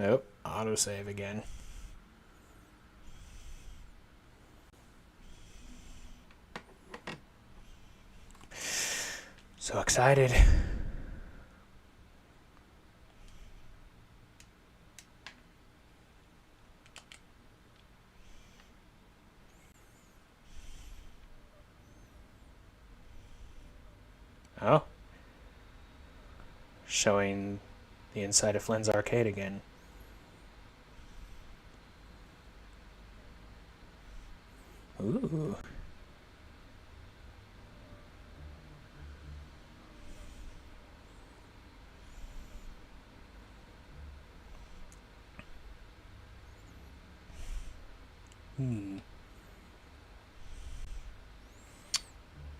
Oh, autosave again. So excited. Oh. Showing the inside of Flynn's arcade again. Ooh.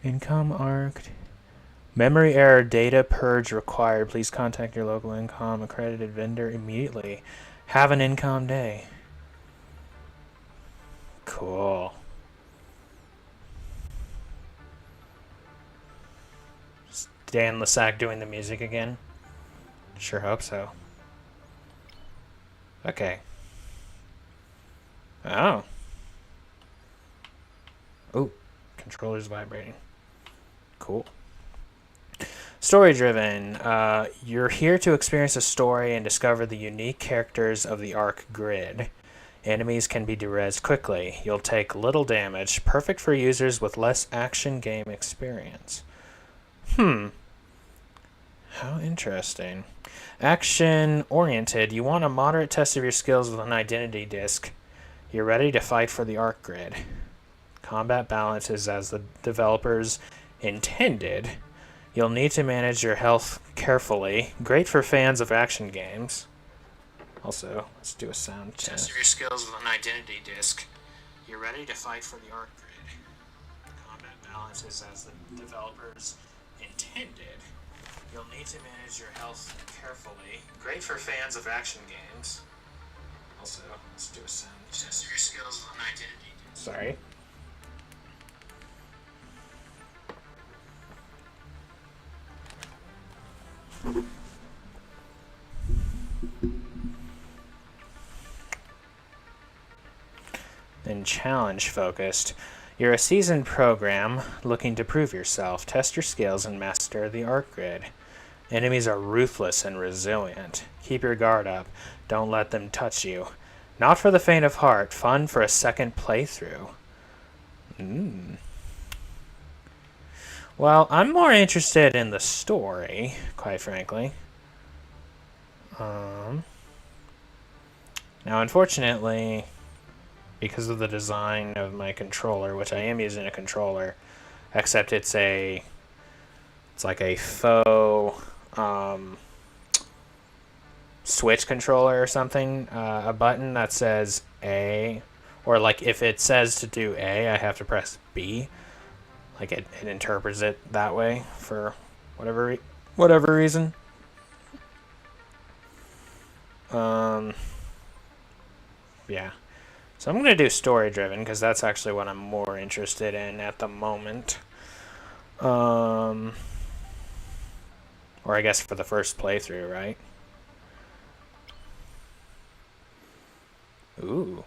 Income ARC. Memory error, data purge required. Please contact your local Incom accredited vendor immediately. Have an Incom day. Cool. Dan Lasac doing the music again? Sure hope so. Okay. Oh. Oh, controller's vibrating. Cool. Story driven. You're here to experience a story and discover the unique characters of the ARQ-Grid. Enemies can be derezzed quickly. You'll take little damage, perfect for users with less action game experience. How interesting. Action oriented. You want a moderate test of your skills with an identity disc. You're ready to fight for the ARQ-Grid. Combat balance is as the developers intended. You'll need to manage your health carefully. Great for fans of action games. Also, let's do a sound test. Test your skills with an identity disc. You're ready to fight for the ARQ-Grid. Combat balance is as the developers intended. You'll need to manage your health carefully. Great for fans of action games. Also, let's do a sound test. Test your skills with an identity disc. Sorry. Then challenge focused. You're a seasoned program looking to prove yourself, test your skills, and master the ARQ-Grid. Enemies are ruthless and resilient. Keep your guard up. Don't let them touch you. Not for the faint of heart. Fun for a second playthrough. Well, I'm more interested in the story, quite frankly. Now, unfortunately, because of the design of my controller, which I am using a controller, except it's like a faux Switch controller or something, a button that says A, or like if it says to do A, I have to press B. Like it interprets it that way for whatever reason. Yeah. So I'm going to do story driven because that's actually what I'm more interested in at the moment. Or I guess for the first playthrough, right? Ooh.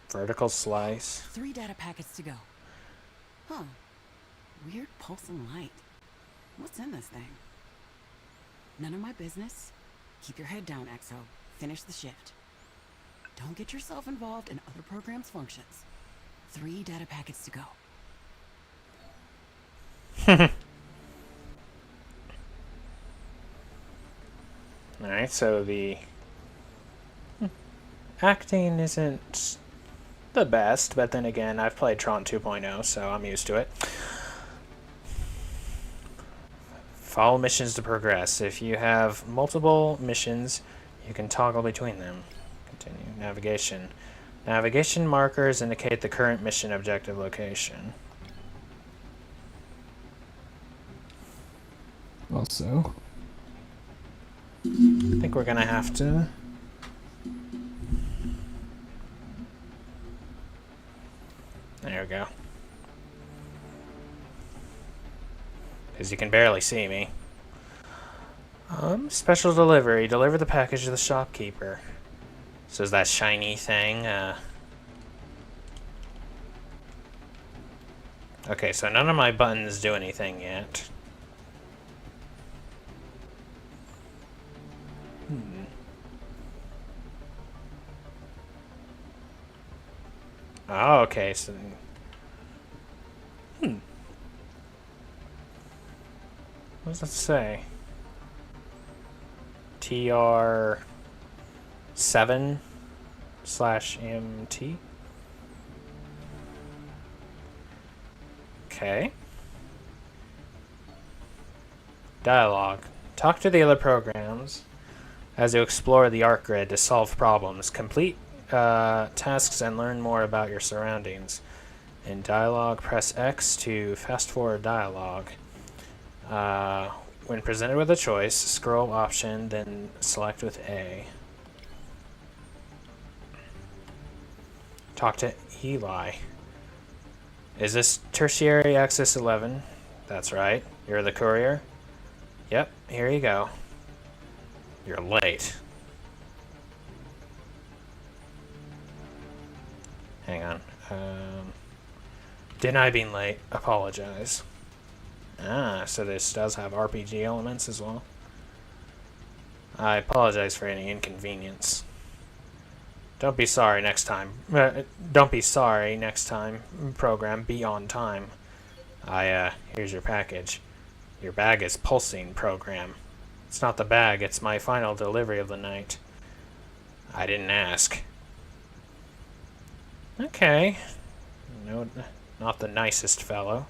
Vertical slice. 3 data packets to go. Huh. Weird pulsing light. What's in this thing? None of my business. Keep your head down, EXO. Finish the shift. Don't get yourself involved in other programs' functions. 3 data packets to go. Alright, so the acting isn't the best, but then again, I've played TRON 2.0, so I'm used to it. Follow missions to progress. If you have multiple missions, you can toggle between them. Continue. Navigation. Navigation markers indicate the current mission objective location. Also, I think we're gonna have to there we go. Because you can barely see me. Special delivery. Deliver the package to the shopkeeper. So is that shiny thing, Okay, so none of my buttons do anything yet. Oh, okay, so... What does that say? TR7/MT? Okay. Dialogue. Talk to the other programs as you explore the ARQ-Grid to solve problems. Complete tasks and learn more about your surroundings. In dialogue, press X to fast forward dialogue. When presented with a choice, scroll option, then select with A. Talk to Eli. Is this tertiary access 11? That's right. You're the courier? Yep, here you go. You're late. Hang on. Deny being late. Apologize. Ah, so this does have RPG elements as well. I apologize for any inconvenience. Don't be sorry next time. Don't be sorry next time. Program, be on time. Here's your package. Your bag is pulsing, program. It's not the bag, it's my final delivery of the night. I didn't ask. Okay. No, not the nicest fellow.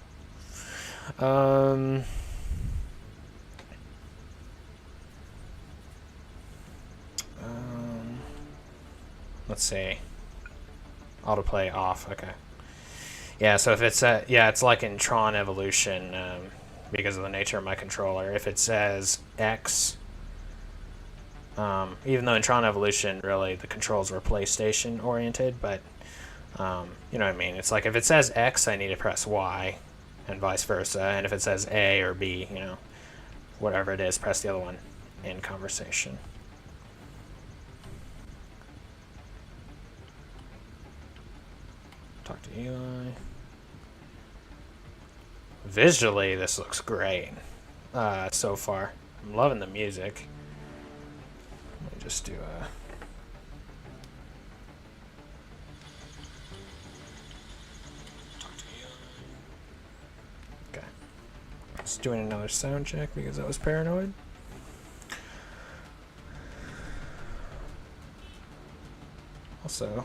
Let's see. Autoplay off, okay. Yeah, so if it's, yeah, it's like in TRON Evolution, because of the nature of my controller. If it says X, even though in TRON Evolution, really, the controls were PlayStation oriented, but, you know what I mean? It's like if it says X, I need to press Y, and vice versa. And if it says A or B, you know, whatever it is, press the other one in conversation. Talk to Eli. Visually, this looks great so far. I'm loving the music. Let me just do a... Okay. Just doing another sound check because I was paranoid. Also,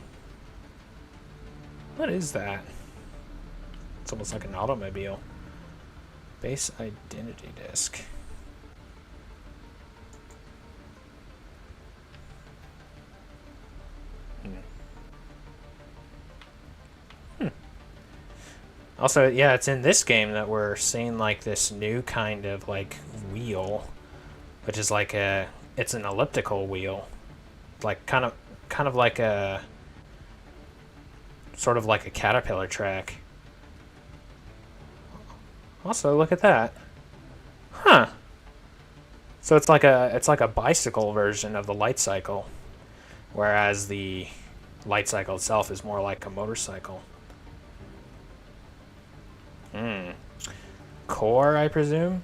what is that? It's almost like an automobile. Base identity disk. Also, yeah, it's in this game that we're seeing like this new kind of like wheel, which is like it's an elliptical wheel, like kind of like a sort of like a caterpillar track. Also, look at that. Huh. So it's like a bicycle version of the light cycle, whereas the light cycle itself is more like a motorcycle. Core, I presume?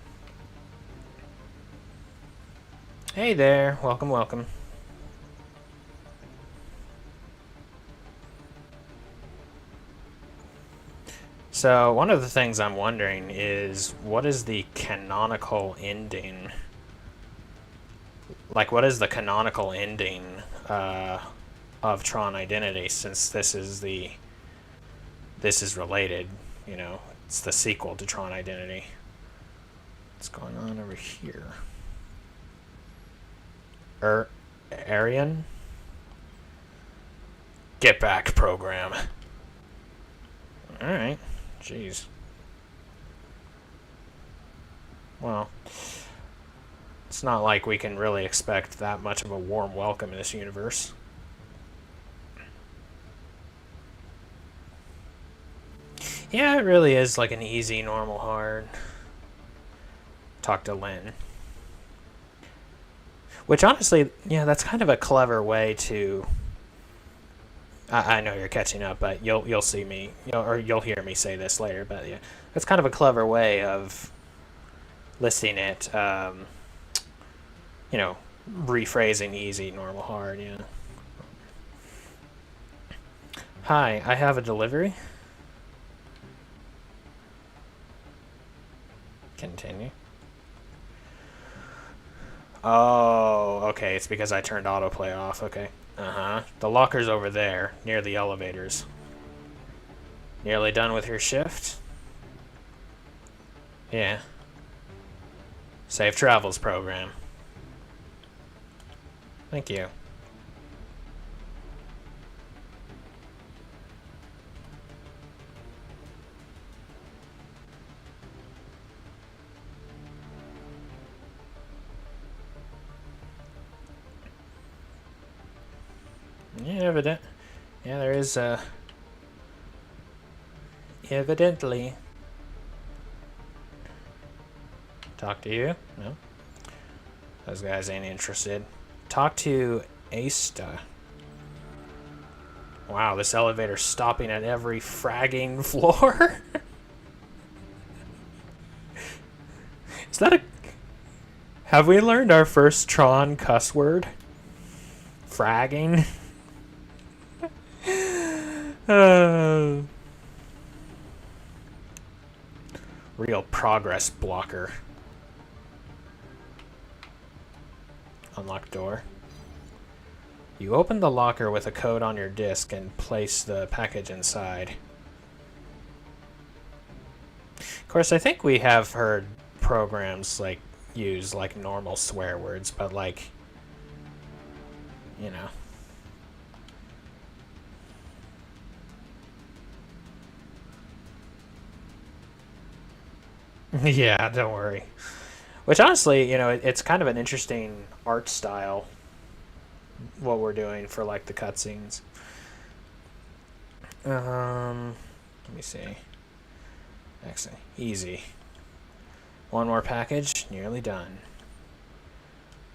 Hey there. Welcome, welcome. So, one of the things I'm wondering is, what is the canonical ending? Like, what is the canonical ending of Tron Identity, since this is related, you know, it's the sequel to Tron Identity. What's going on over here? Arian? Get back, program. Alright. Jeez. Well, it's not like we can really expect that much of a warm welcome in this universe. Yeah, it really is like an easy, normal, hard. Talk to Lynn. Which honestly, yeah, that's kind of a clever way to. I know you're catching up, but you'll see me, or you'll hear me say this later. But yeah, that's kind of a clever way of listing it. Rephrasing easy, normal, hard. Yeah. Hi, I have a delivery. Continue. Oh, okay. It's because I turned autoplay off. Okay. The locker's over there, near the elevators. Nearly done with your shift? Yeah. Safe travels program. Thank you. Yeah, yeah, there is, evidently. Talk to you? No? Those guys ain't interested. Talk to Asta. Wow, this elevator's stopping at every fragging floor? Is that a... Have we learned our first TRON cuss word? Fragging? Real progress blocker. Unlock door. You open the locker with a code on your disk and place the package inside. Of course, I think we have heard programs like use like normal swear words, but like, you know. Yeah, don't worry. Which honestly, it's kind of an interesting art style, what we're doing for like the cutscenes. Let me see. Excellent. Easy. One more package, nearly done.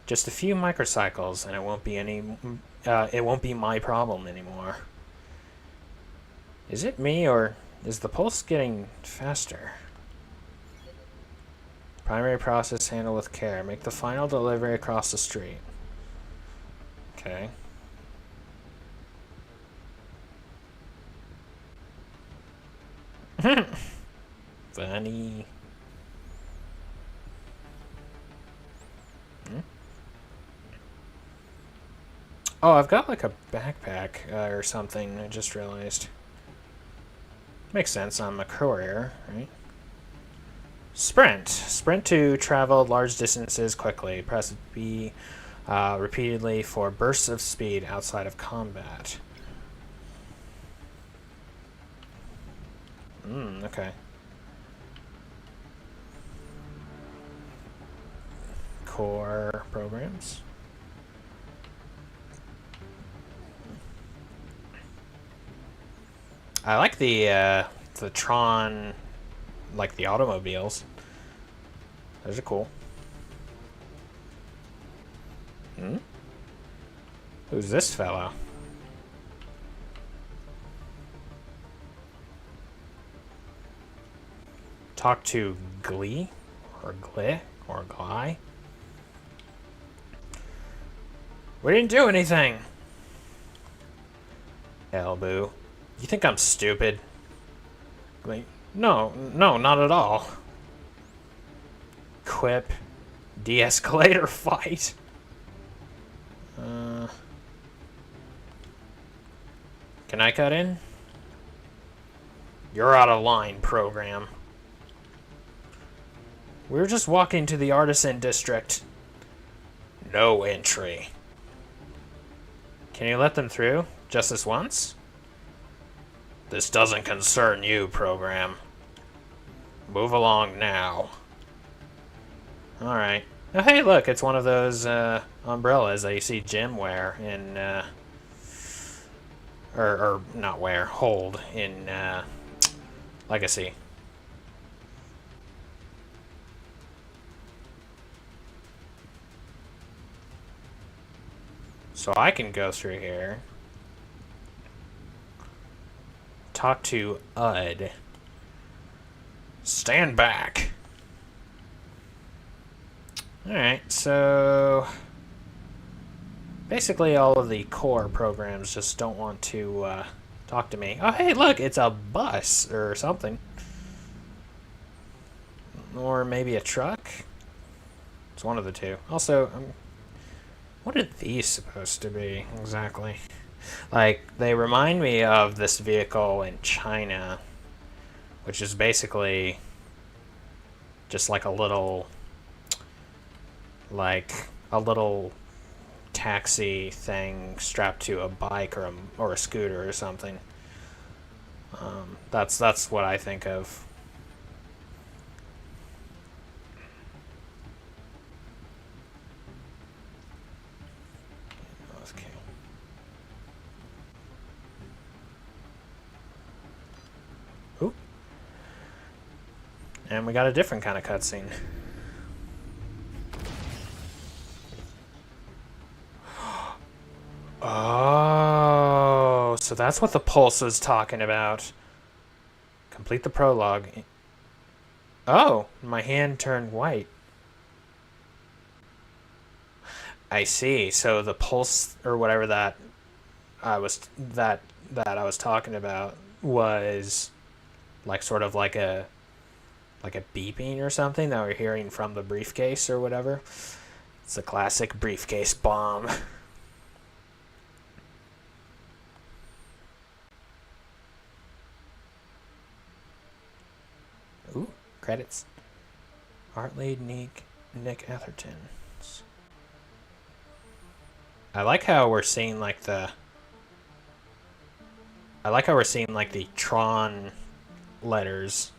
Just a few microcycles, and it won't be my problem anymore. Is it me, or is the pulse getting faster? Primary process handled with care. Make the final delivery across the street. Okay. Funny. Oh, I've got like a backpack or something. I just realized. Makes sense. I'm a courier, right? Sprint. Sprint to travel large distances quickly. Press B repeatedly for bursts of speed outside of combat. Okay. Core programs. I like the TRON, like the automobiles. Those are cool. Who's this fellow? Talk to Glee? Or Gly? Or Gly? We didn't do anything! Elboo. You think I'm stupid? Glee? No, not at all. Quip. De-escalator fight. Can I cut in? You're out of line, program. We're just walking to the artisan district. No entry. Can you let them through? Just this once? This doesn't concern you, program. Move along now. Alright. Oh, hey, look, it's one of those umbrellas that you see Jim wear in, or not wear, hold in Legacy. So I can go through here. Talk to UD. Stand back. Alright, so basically all of the core programs just don't want to talk to me. Oh, hey, look, it's a bus or something. Or maybe a truck? It's one of the two. Also, what are these supposed to be exactly? Like, they remind me of this vehicle in China, which is basically just like a little taxi thing strapped to a bike or a scooter or something. That's what I think of. Okay. Ooh. And we got a different kind of cutscene. Oh, so that's what the pulse is talking about. Complete the prologue. Oh, my hand turned white. I see. So the pulse or whatever that I was talking about was like sort of like a beeping or something that we're hearing from the briefcase or whatever. It's a classic briefcase bomb. Ooh, credits. Art lead Nick Atherton. I like how we're seeing like the TRON letters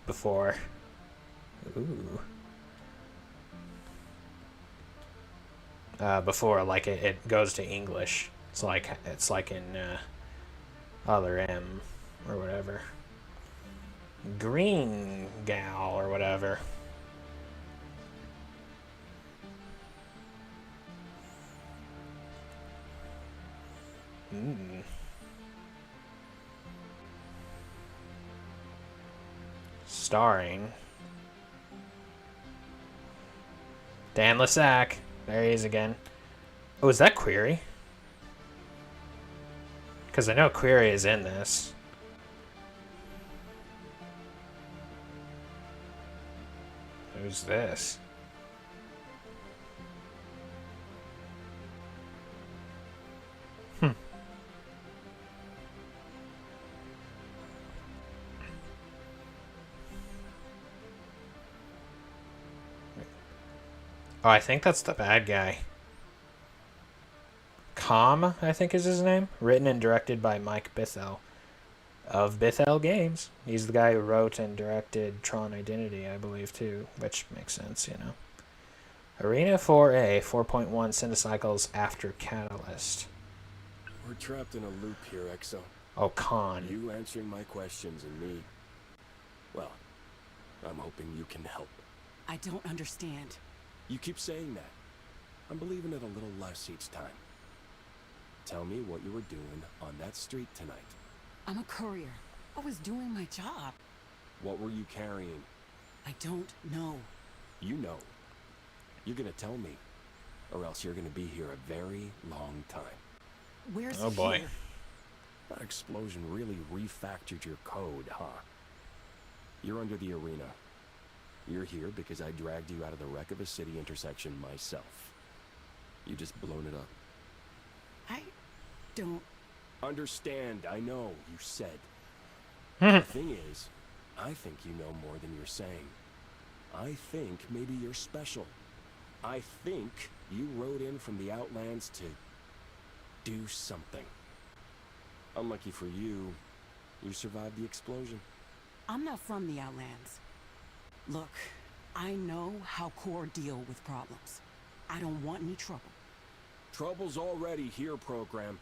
before. Ooh. Before like it goes to English. It's like in other M or whatever. Green gal or whatever. Starring Dan Lissack. There he is again. Oh, is that Query? Because I know Query is in this. Who's this? Oh, I think that's the bad guy. Calm, I think is his name. Written and directed by Mike Bithell of Bithell Games. He's the guy who wrote and directed Tron Identity, I believe, too. Which makes sense, you know. Arena 4A, 4.1 centicycles after Catalyst. We're trapped in a loop here, Exo. Oh, Khan. You answering my questions and me... Well, I'm hoping you can help. I don't understand. You keep saying that. I'm believing it a little less each time. Tell me what you were doing on that street tonight. I'm a courier. I was doing my job. What were you carrying? I don't know. You know. You're gonna tell me, or else you're gonna be here a very long time. Where's Oh boy. here? That explosion really refactored your code, huh? You're under the arena. You're here because I dragged you out of the wreck of a city intersection myself. You just blown it up. I don't... Understand, I know, you said. The thing is, I think you know more than you're saying. I think maybe you're special. I think you rode in from the Outlands to do something. Unlucky for you, you survived the explosion. I'm not from the Outlands. Look, I know how Core deal with problems. I don't want any trouble. Trouble's already here, program.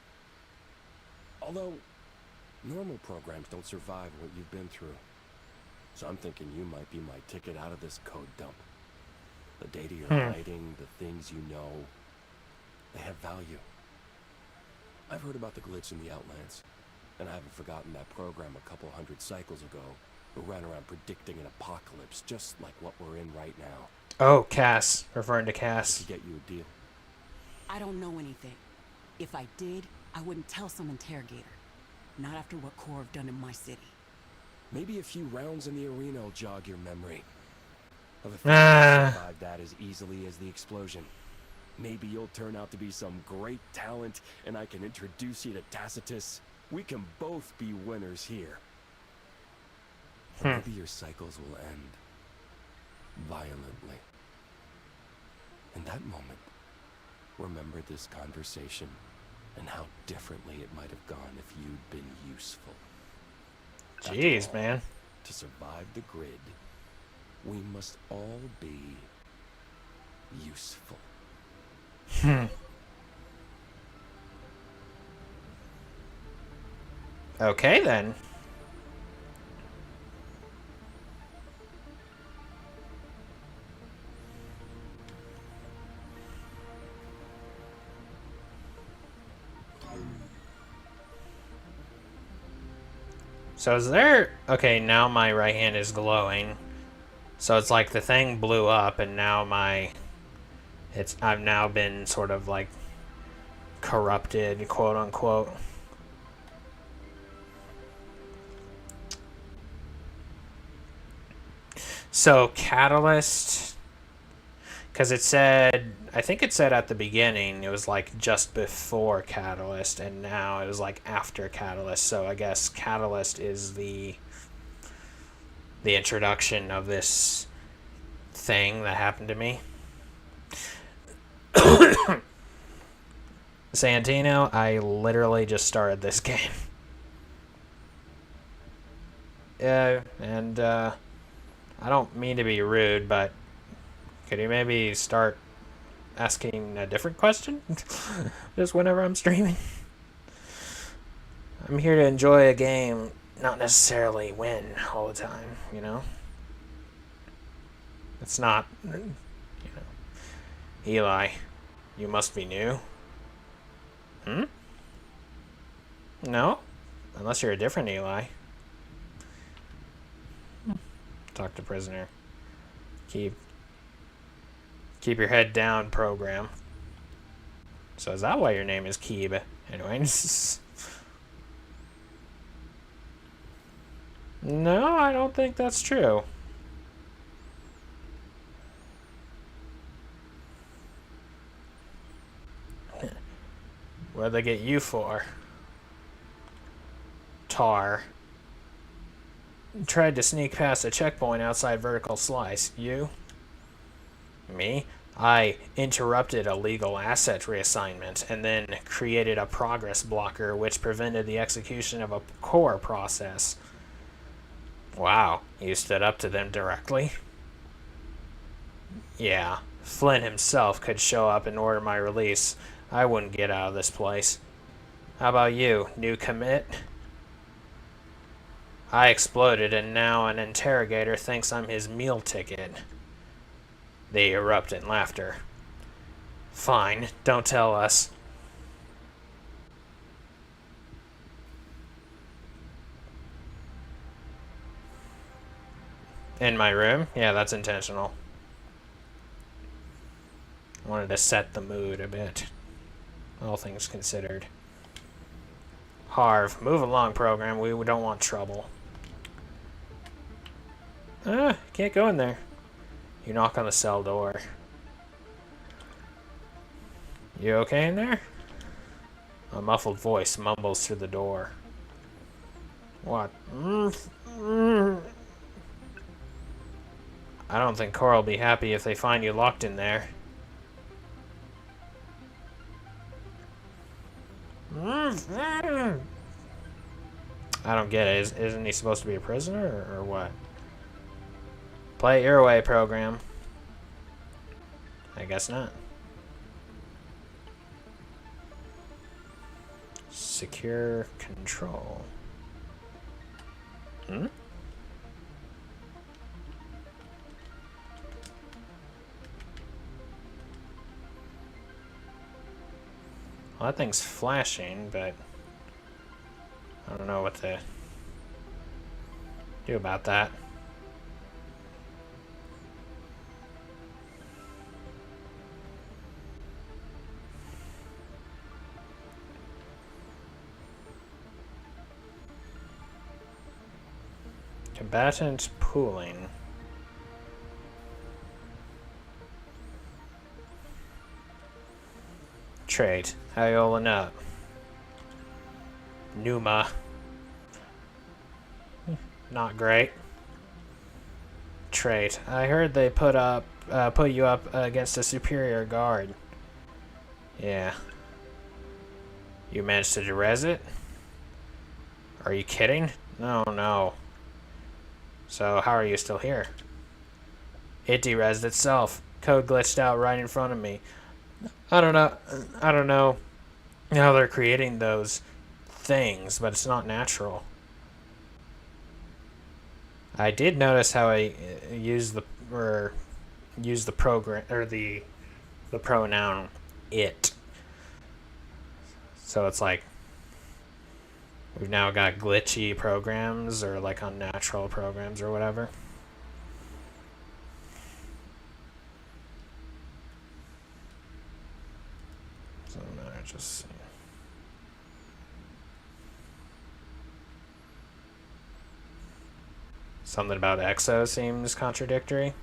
Although, normal programs don't survive what you've been through. So I'm thinking you might be my ticket out of this code dump. The data you're hiding, the things you know. They have value. I've heard about the glitch in the Outlands, and I haven't forgotten that program a couple hundred cycles ago who ran around predicting an apocalypse just like what we're in right now. Oh, Cass. Referring to To Cass. get you a deal. I don't know anything. If I did, I wouldn't tell some interrogator. Not after what Corps have done in my city. Maybe a few rounds in the arena will jog your memory of if you survived that as easily as the explosion. Maybe you'll turn out to be some great talent, and I can introduce you to Tacitus. We can both be winners here. Or maybe your cycles will end violently. In that moment, remember this conversation and how differently it might have gone if you'd been useful. Jeez, After all, man. to survive the grid, we must all be useful. Okay, then. So is there... Okay, now my right hand is glowing. So it's like the thing blew up and now my... I've now been sort of like corrupted, quote unquote. So catalyst, because it said, I think it said at the beginning, it was like just before catalyst, and now it was like after catalyst. So I guess catalyst is the introduction of this thing that happened to me. Santino, I literally just started this game. And I don't mean to be rude, but could you maybe start asking a different question? Just whenever I'm streaming. I'm here to enjoy a game, not necessarily win all the time, you know? It's not, you know. Eli, you must be new. Hmm? No? Unless you're a different Eli. Talk to prisoner. Keep your head down, program. So is that why your name is Keeb? Anyway. No, I don't think that's true. What'd they get you for? Tar. Tried to sneak past a checkpoint outside vertical slice. You? Me? I interrupted a legal asset reassignment and then created a progress blocker which prevented the execution of a core process. Wow, you stood up to them directly? Yeah, Flynn himself could show up and order my release. I wouldn't get out of this place. How about you, new commit? I exploded and now an interrogator thinks I'm his meal ticket. They erupt in laughter. Fine, don't tell us. In my room? Yeah, that's intentional. I wanted to set the mood a bit. All things considered. Harv, move along, program. We don't want trouble. Can't go in there. You knock on the cell door. You okay in there? A muffled voice mumbles through the door. What? I don't think Cora will be happy if they find you locked in there. I don't get it. Isn't he supposed to be a prisoner or what? Play your way, program. I guess not. Secure control. Hmm? Well, that thing's flashing, but I don't know what to do about that. Combatant pooling. Trade. How you holding up? Numa. Not great. Trade. I heard they put you up against a superior guard. Yeah. You managed to res it? Are you kidding? No, no. So how are you still here? It derezzed itself. Code glitched out right in front of me. I don't know how they're creating those things, but it's not natural. I did notice how I used the program or the pronoun it. So it's like we've now got glitchy programs or like unnatural programs or whatever. So now I just see. Something about EXO seems contradictory.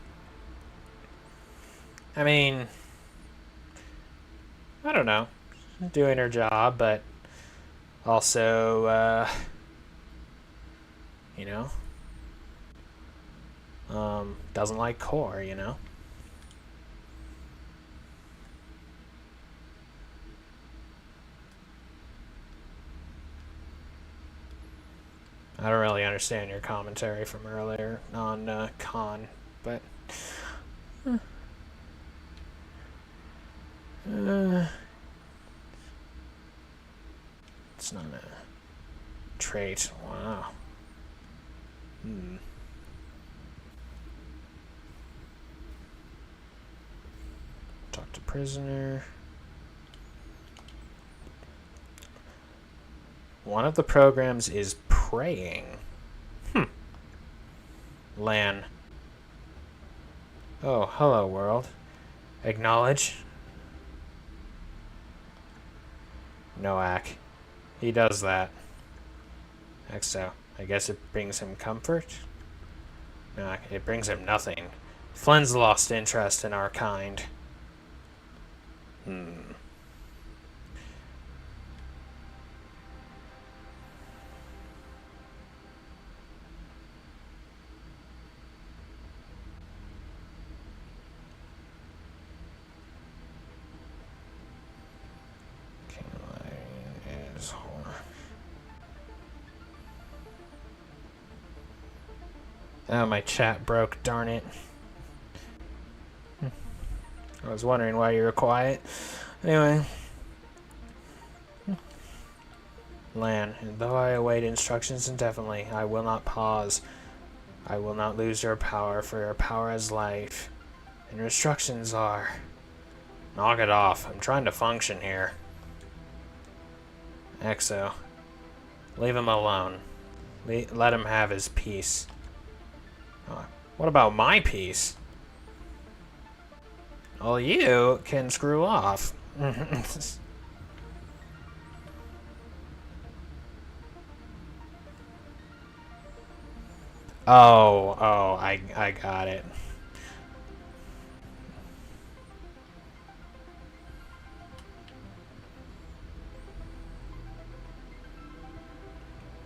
I mean, I don't know. Doing her job, but also, you know, doesn't like core, you know. I don't really understand your commentary from earlier on Khan, but it's not a trait. Wow. Talk to prisoner. One of the programs is praying. Lan. Oh, hello, world. Acknowledge. Noak. He does that. EXO. I guess it brings him comfort? No, it brings him nothing. Flynn's lost interest in our kind. Oh, my chat broke, darn it. I was wondering why you were quiet. Anyway. Lan, and though I await instructions indefinitely, I will not pause. I will not lose your power, for your power is life. And your instructions are... Knock it off. I'm trying to function here. EXO. Leave him alone. Let him have his peace. What about my peace? Well, you can screw off. I got it.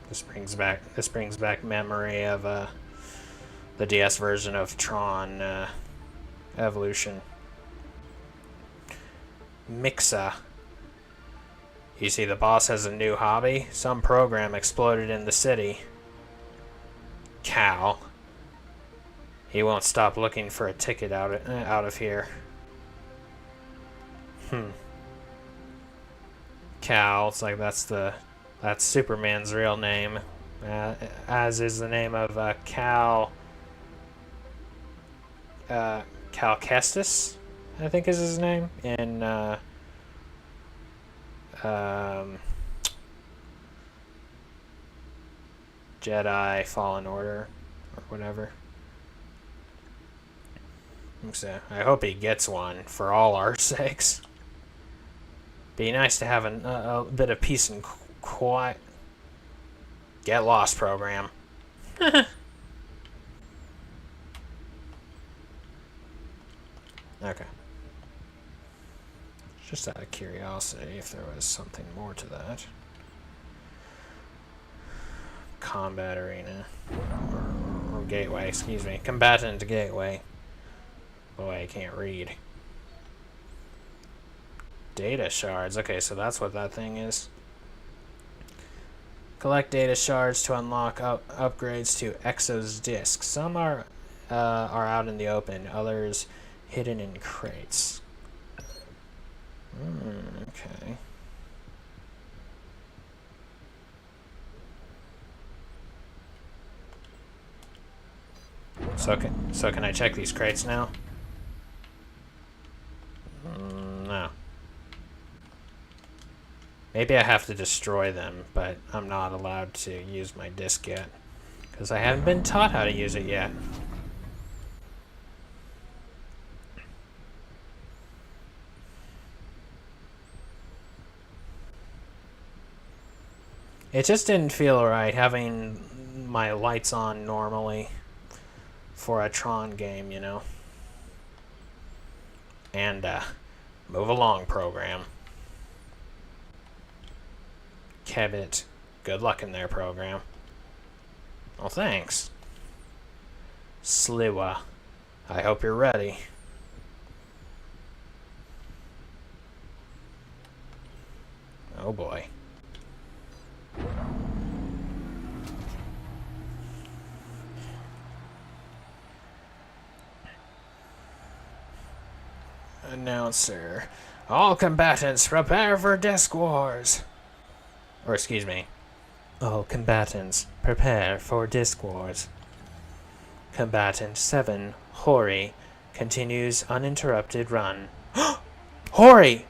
This brings back memory of the DS version of TRON Evolution. Mixa. You see, the boss has a new hobby. Some program exploded in the city. Cal. He won't stop looking for a ticket out of here. Cal. It's like that's Superman's real name, as is the name of Cal Kestis, I think is his name, in Jedi Fallen Order or whatever. So I hope he gets one for all our sakes. Be nice to have a bit of peace and quiet. Get lost, program. Okay. Just out of curiosity if there was something more to that. Combat arena. Or gateway, excuse me. Combatant gateway. Boy, I can't read. Data shards. Okay, so that's what that thing is. Collect data shards to unlock upgrades to Exo's disk. Some are out in the open, others hidden in crates. Okay. So can I check these crates now? No. Maybe I have to destroy them, but I'm not allowed to use my disk yet. Because I haven't been taught how to use it yet. It just didn't feel right having my lights on normally for a TRON game, you know. And, move along, program. Kebbit. Good luck in there, program. Well, thanks. Sliwa. I hope you're ready. Oh boy. Announcer. All combatants prepare for disc wars. Or excuse me. All combatants prepare for disc wars. Combatant 7, Hori, continues uninterrupted run. Hori!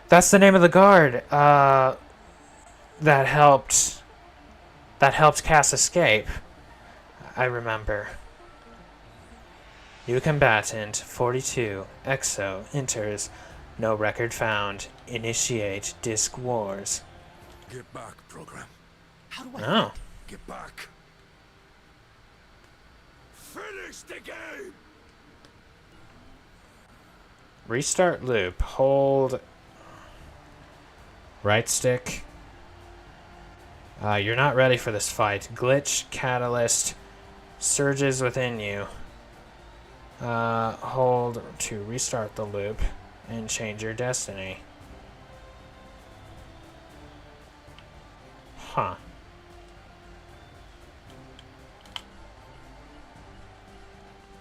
That's the name of the guard, that helped Cass escape. I remember. New combatant 42, Exo, enters. No record found. Initiate disc wars. Get back, program. How do I... Oh. Get back. Finish the game. Restart loop. Hold right stick. You're not ready for this fight. Glitch, catalyst, surges within you. Hold to restart the loop and change your destiny. Huh.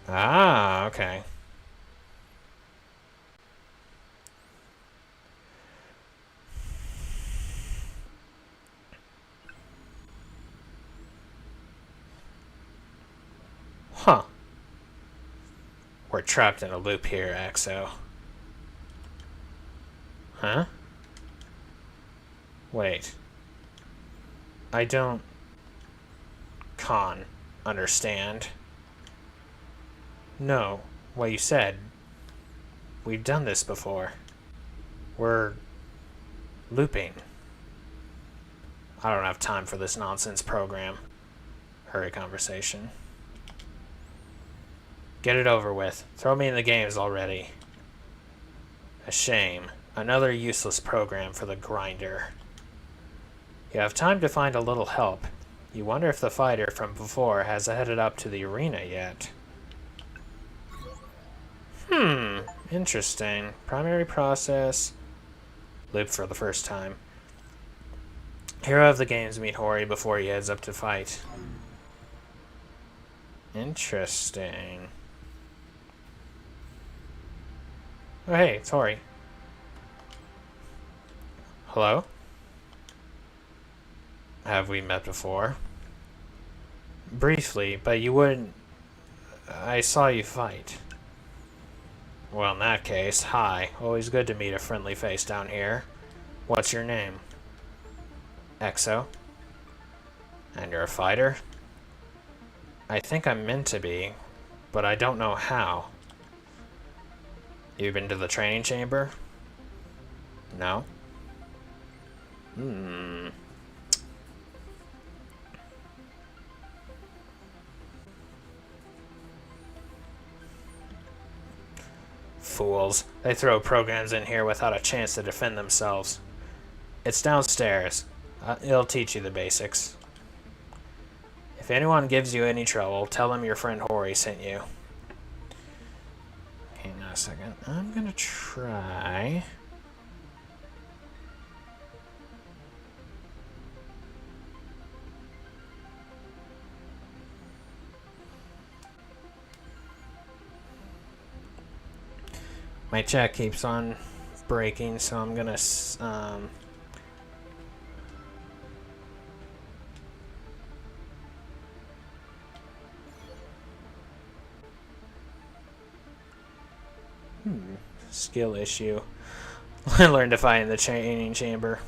Ah, okay. Huh. We're trapped in a loop here, Exo. Huh? Wait. I don't... understand. No. What you said. We've done this before. We're... looping. I don't have time for this nonsense program. Hurry conversation. Get it over with. Throw me in the games already. A shame. Another useless program for the grinder. You have time to find a little help. You wonder if the fighter from before has headed up to the arena yet. Interesting. Primary process. Loop for the first time. Hero of the games meet Hori before he heads up to fight. Interesting. Oh, hey, it's Hori. Hello? Have we met before? Briefly, but you wouldn't... I saw you fight. Well, in that case, hi. Always good to meet a friendly face down here. What's your name? Exo. And you're a fighter? I think I'm meant to be, but I don't know how. You've been to the training chamber? No? Hmm. Fools. They throw programs in here without a chance to defend themselves. It's downstairs. It'll teach you the basics. If anyone gives you any trouble, tell them your friend Hori sent you. Hang on a second. I'm gonna try... My chat keeps on breaking, so I'm gonna skill issue. Learn to fight in the training chamber.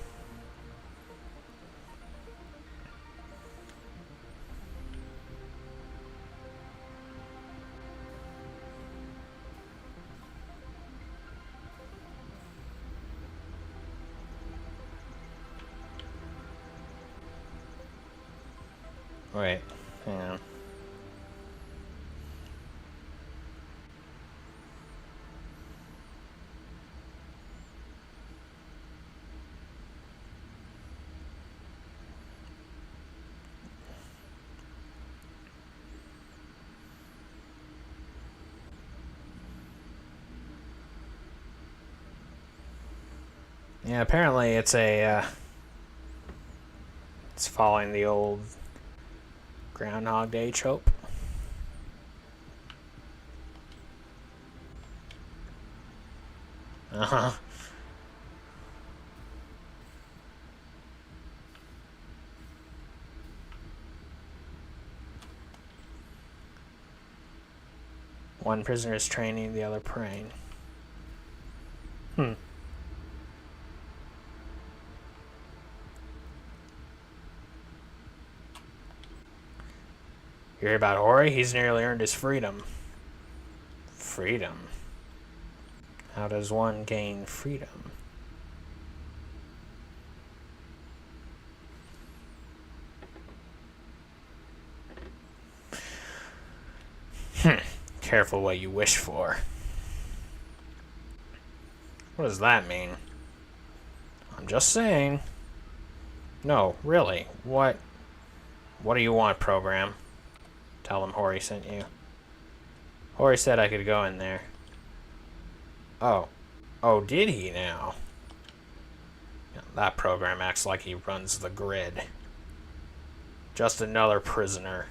Wait, hang on. Yeah, apparently it's it's following the old Groundhog Day trope. Uh-huh. One prisoner is training, the other praying. You hear about Hori? He's nearly earned his freedom. Freedom? How does one gain freedom? Careful what you wish for. What does that mean? I'm just saying. No, really. What do you want, program? Tell them Hori sent you. Hori said I could go in there. Oh. Oh, did he now? That program acts like he runs the grid. Just another prisoner.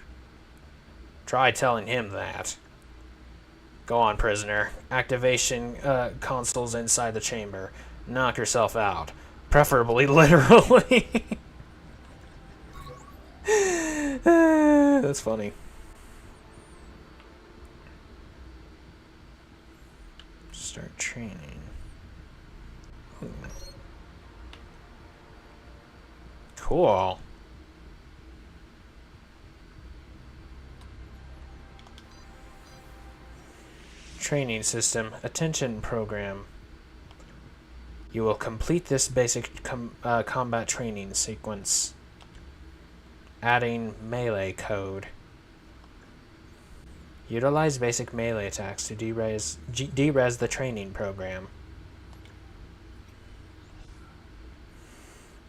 Try telling him that. Go on, prisoner. Activation consoles inside the chamber. Knock yourself out. Preferably literally. That's funny. Start training. Ooh. Cool. Training system. Attention program. You will complete this basic combat training sequence. Adding melee code. Utilize basic melee attacks to derez the training program.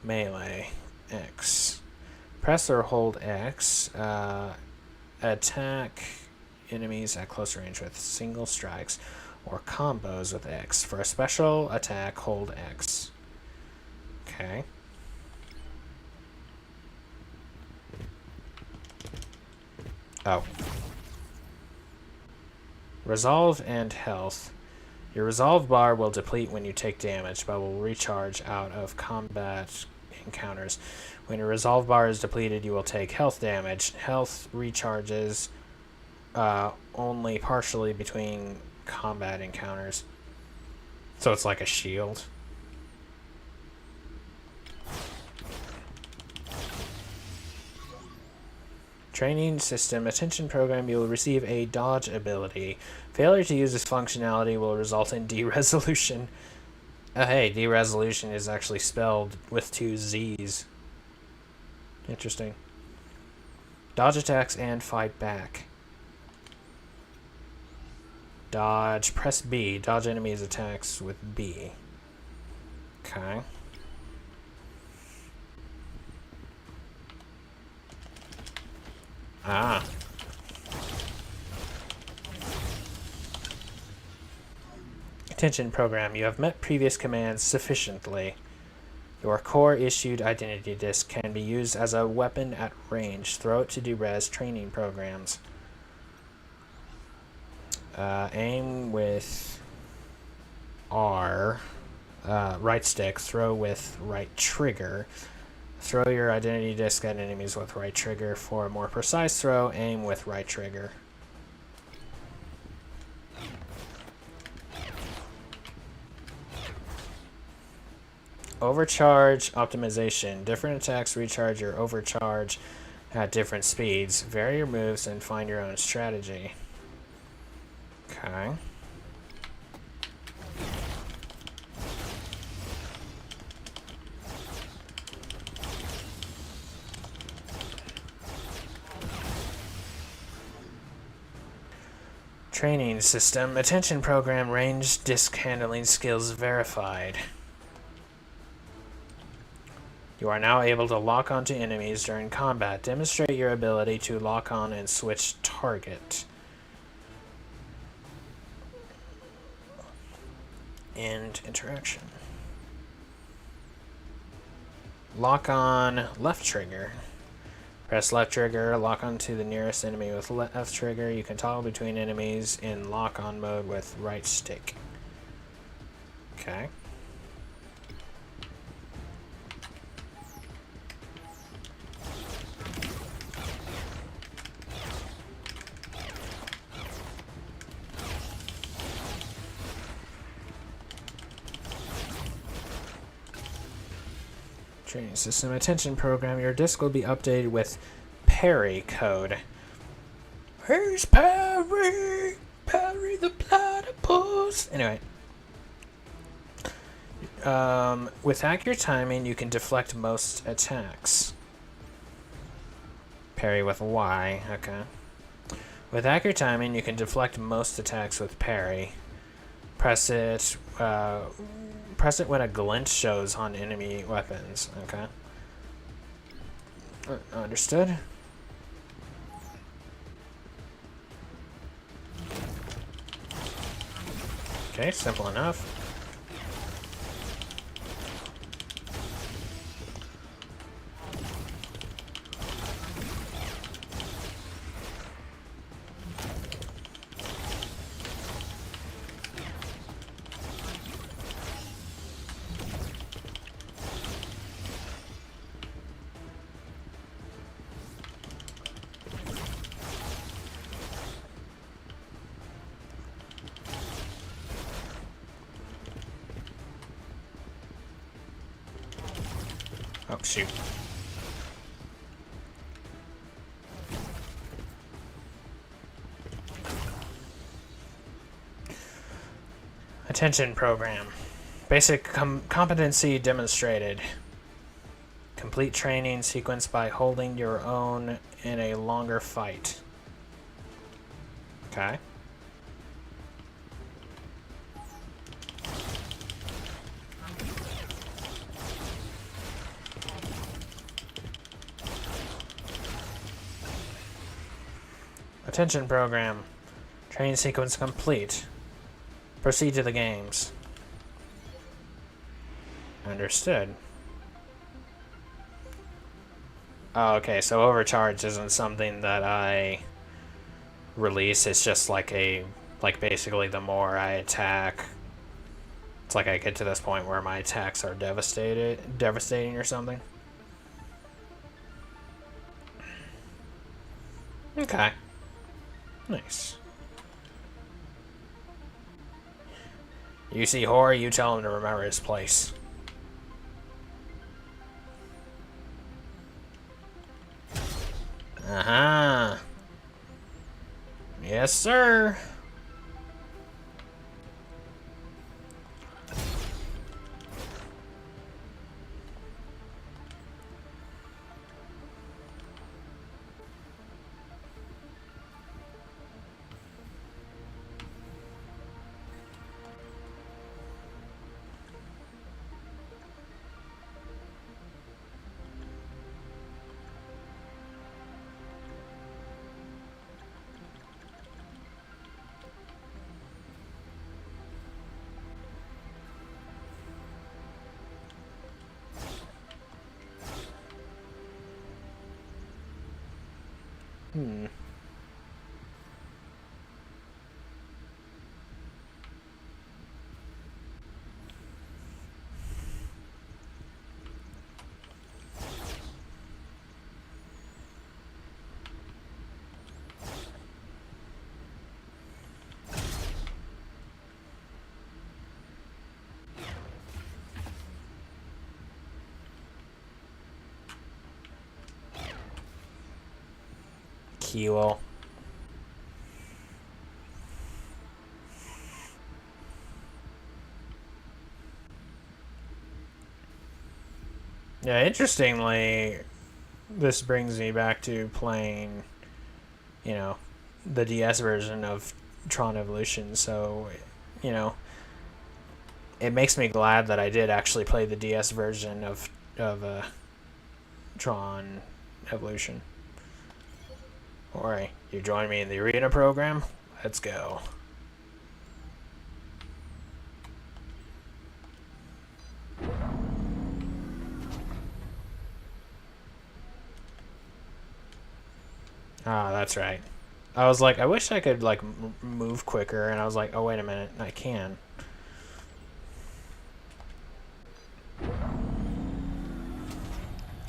Melee. X. Press or hold X. Attack enemies at close range with single strikes or combos with X. For a special attack, hold X. Okay. Oh. Resolve and health. Your resolve bar will deplete when you take damage, but will recharge out of combat encounters. When your resolve bar is depleted, you will take health damage. Health recharges only partially between combat encounters. So it's like a shield. Training system. Attention program. You will receive a dodge ability. Failure to use this functionality will result in de-resolution. Oh, hey, de-resolution is actually spelled with 2 Z's. Interesting. Dodge attacks and fight back. Dodge. Press B. Dodge enemies' attacks with B. Okay. Ah. Attention program. You have met previous commands sufficiently. Your core-issued identity disc can be used as a weapon at range. Throw it to de-res training programs. Aim with R. Right stick. Throw with right trigger. Throw your identity disc at enemies with right trigger. For a more precise throw, aim with right trigger. Overcharge optimization. Different attacks recharge your overcharge at different speeds. Vary your moves and find your own strategy. Okay. Training system. Attention program. Range disc handling skills verified. You are now able to lock onto enemies during combat. Demonstrate your ability to lock on and switch target. End interaction. Lock on left trigger. Press left trigger, lock onto the nearest enemy with left trigger. You can toggle between enemies in lock on mode with right stick. Okay. Training system. Attention program. Your disc will be updated with Parry code. Where's Parry? Parry the platypus. Anyway. With accurate timing, you can deflect most attacks. Parry with Y. Okay. With accurate timing, you can deflect most attacks with parry. Press it when a glint shows on enemy weapons. Okay. Understood. Okay, simple enough. Oh, shoot. Attention program. Basic competency demonstrated. Complete training sequence by holding your own in a longer fight. Okay. Attention program. Training sequence complete. Proceed to the games. Understood. Oh, okay, so overcharge isn't something that I release. It's just like basically the more I attack, it's like I get to this point where my attacks are devastating or something. Okay. Nice. You see horror, you tell him to remember his place. Aha! Yes, sir. Hmm. Kilo. Yeah, interestingly, this brings me back to playing, you know, the DS version of Tron Evolution. So, you know, it makes me glad that I did actually play the DS version of Tron Evolution. Alright, you join me in the arena program? Let's go. Ah, that's right. I was like, I wish I could, like, move quicker, and I was like, oh, wait a minute, I can.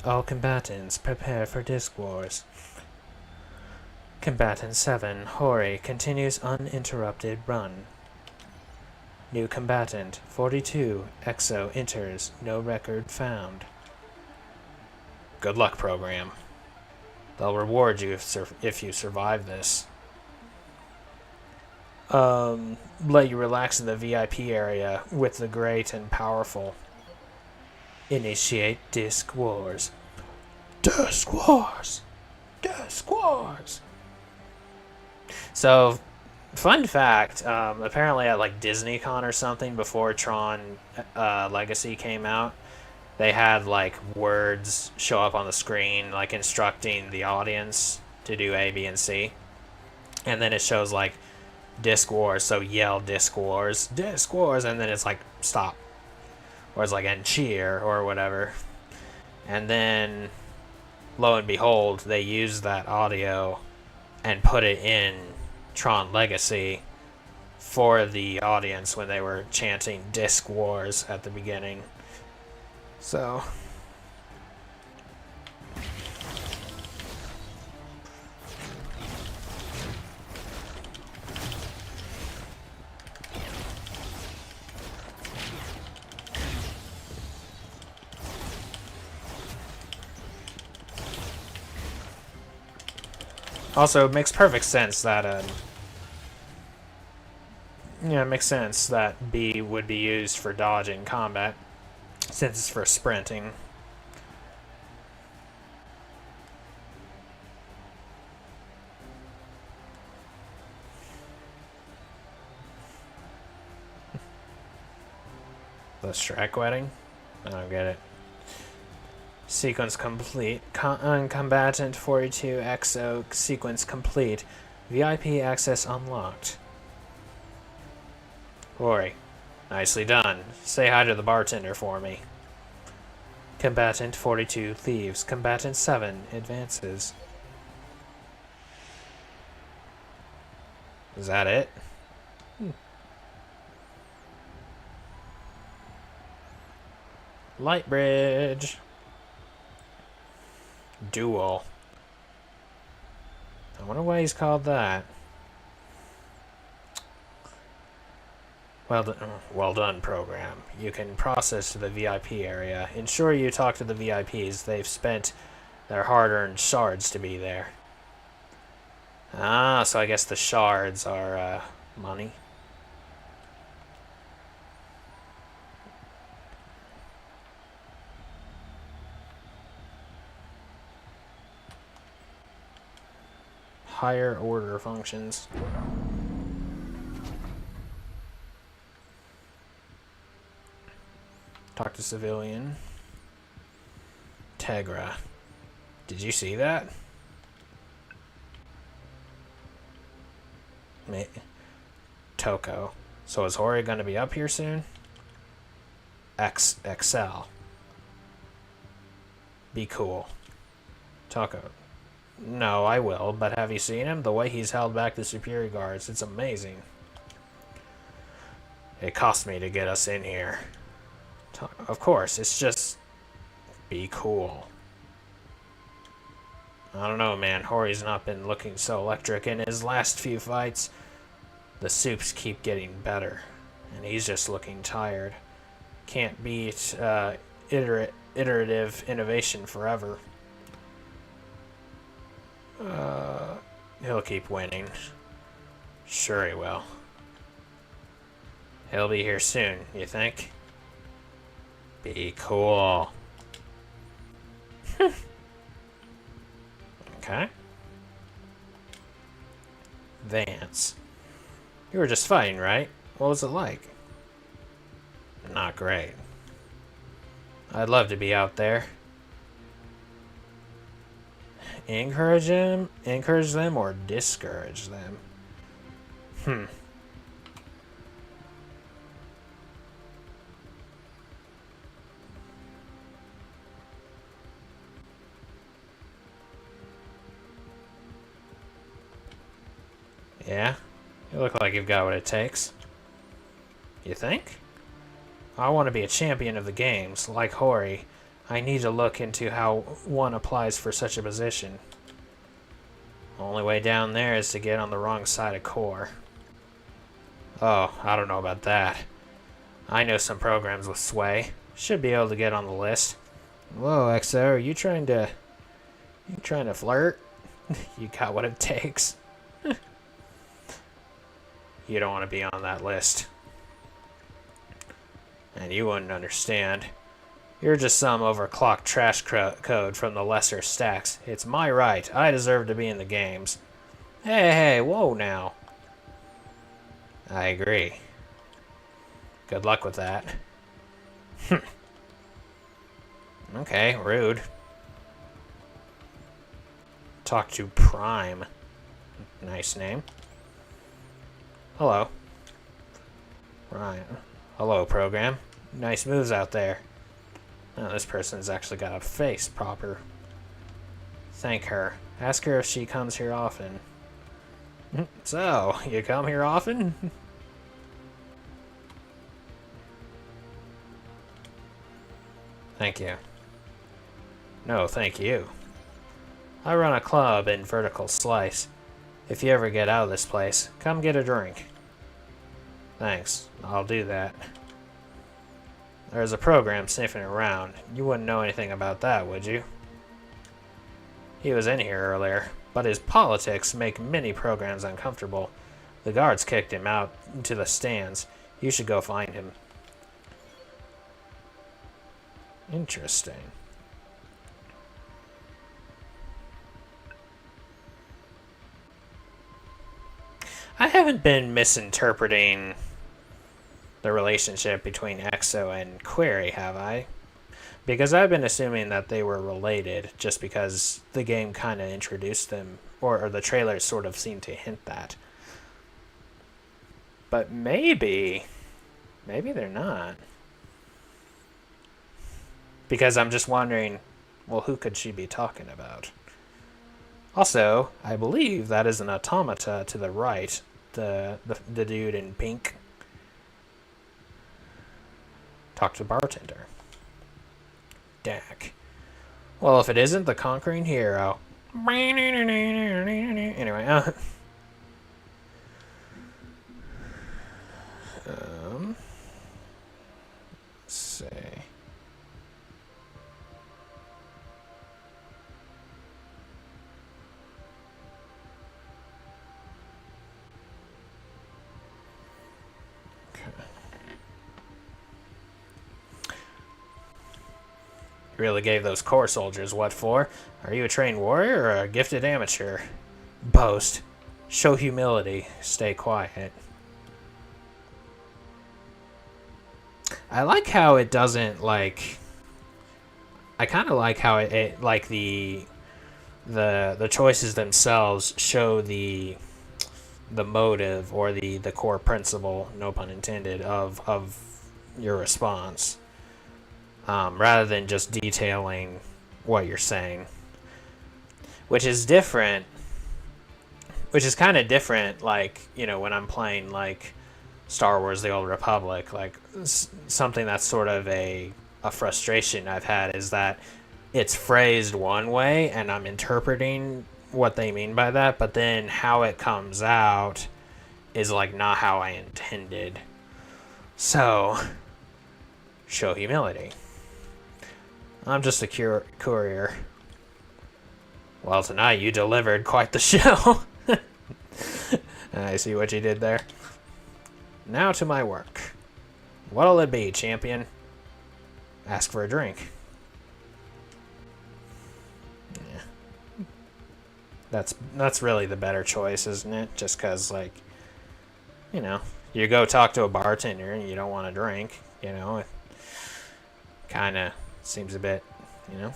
All combatants, prepare for Disc Wars. Combatant 7, Hori, continues uninterrupted run. New combatant, 42, Exo enters, no record found. Good luck, program. They'll reward you if you survive this. Let you relax in the VIP area with the great and powerful. Initiate Disc Wars. Disc Wars! Disc Wars! So, fun fact, apparently at like DisneyCon or something before Tron Legacy came out, they had like words show up on the screen like instructing the audience to do A, B, and C. And then it shows like Disc Wars, so yell Disc Wars, Disc Wars, and then it's like stop. Or it's like and cheer or whatever. And then lo and behold, they used that audio and put it in Tron Legacy for the audience when they were chanting Disc Wars at the beginning. So also, it makes perfect sense that it makes sense that B would be used for dodging combat, since it's for sprinting. The Shrek wedding? I don't get it. Sequence complete. Combatant 42 EXO sequence complete. VIP access unlocked. Rory, nicely done. Say hi to the bartender for me. Combatant 42 leaves. Combatant 7 advances. Is that it? Light bridge. Duel. I wonder why he's called that. Well done, program. You can process to the VIP area. Ensure you talk to the VIPs. They've spent their hard-earned shards to be there. Ah, so I guess the shards are money. Higher order functions. Talk to civilian. Tegra. Did you see that? Toko. So is Hori going to be up here soon? XL. Be cool. Toko. No, I will, but have you seen him? The way he's held back the Superior Guards, it's amazing. It cost me to get us in here. Of course, it's just... be cool. I don't know, man. Hori's not been looking so electric in his last few fights. The soups keep getting better, and he's just looking tired. Can't beat iterative innovation forever. He'll keep winning. Sure he will. He'll be here soon, you think? Be cool. Okay. Vance. You were just fighting, right? What was it like? Not great. I'd love to be out there. Encourage them, or discourage them? Yeah? You look like you've got what it takes. You think? I want to be a champion of the games, like Hori. I need to look into how one applies for such a position. Only way down there is to get on the wrong side of core. Oh, I don't know about that. I know some programs with sway. Should be able to get on the list. Whoa, XO, are you trying to... flirt? You got what it takes. You don't want to be on that list. And you wouldn't understand. You're just some overclocked trash code from the lesser stacks. It's my right. I deserve to be in the games. Hey, whoa now. I agree. Good luck with that. Okay, rude. Talk to Prime. Nice name. Hello. Right. Hello, program. Nice moves out there. Oh, this person's actually got a face proper. Thank her. Ask her if she comes here often. So, you come here often? Thank you. No, thank you. I run a club in Vertical Slice. If you ever get out of this place, come get a drink. Thanks. I'll do that. There's a program sniffing around. You wouldn't know anything about that, would you? He was in here earlier, but his politics make many programs uncomfortable. The guards kicked him out into the stands. You should go find him. Interesting. I haven't been misinterpreting the relationship between EXO and Query, have I? Because I've been assuming that they were related just because the game kind of introduced them, or the trailers sort of seem to hint that. But maybe they're not. Because I'm just wondering, well, who could she be talking about? Also, I believe that is an automata to the right, the dude in pink. Talk to the bartender. Dak. Well, if it isn't the conquering hero. Anyway, let's see. Really gave those core soldiers what for. Are you a trained warrior or a gifted amateur? Boast. Show humility. Stay quiet. I like how it doesn't, like... I kind of like how it like the choices themselves show the motive or the core principle, no pun intended, of your response, rather than just detailing what you're saying, which is different. Which is kind of different, like, you know, when I'm playing like Star Wars: The Old Republic, like something that's sort of a frustration I've had is that it's phrased one way and I'm interpreting what they mean by that, but then how it comes out is like not how I intended. So, show humility. I'm just a courier. Well, tonight you delivered quite the show. I see what you did there. Now to my work. What'll it be, champion? Ask for a drink. Yeah. That's really the better choice, isn't it? Just because, like, you know, you go talk to a bartender and you don't want a drink, you know, it kind of seems a bit, you know.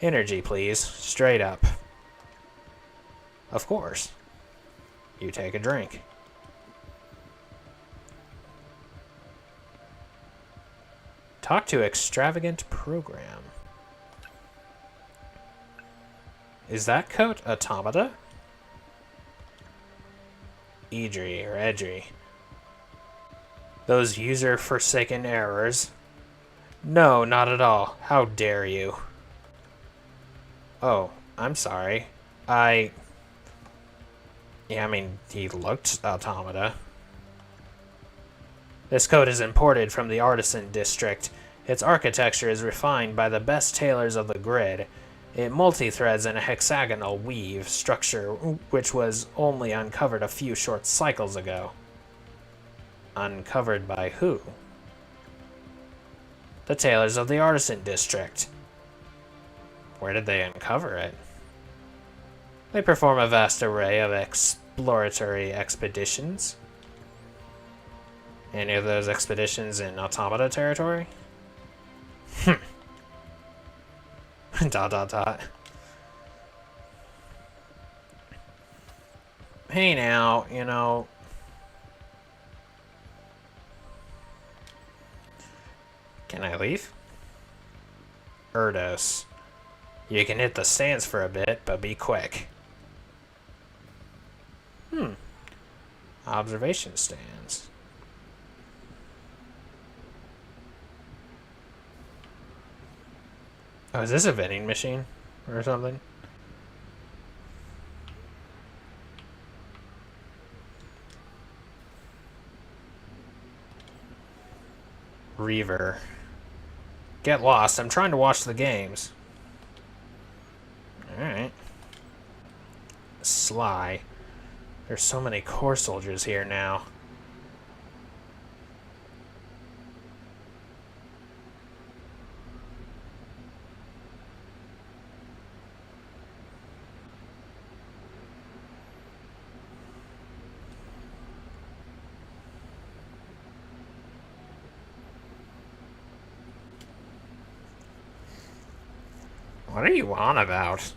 Energy, please. Straight up. Of course. You take a drink. Talk to extravagant program. Is that coat automata? Edry or Edry. Those user-forsaken errors. No, not at all. How dare you? Oh, I'm sorry. Yeah, I mean, he looked automata. This coat is imported from the Artisan District. Its architecture is refined by the best tailors of the grid. It multi-threads in a hexagonal weave structure which was only uncovered a few short cycles ago. Uncovered by who? The tailors of the Artisan District. Where did they uncover it? They perform a vast array of exploratory expeditions. Any of those expeditions in Automata territory? Dot dot dot. Hey now, you know... Can I leave? Erdos. You can hit the stands for a bit, but be quick. Observation stands. Oh, is this a vending machine or something? Reaver. Get lost. I'm trying to watch the games. Alright. Sly. There's so many core soldiers here now. What are you on about?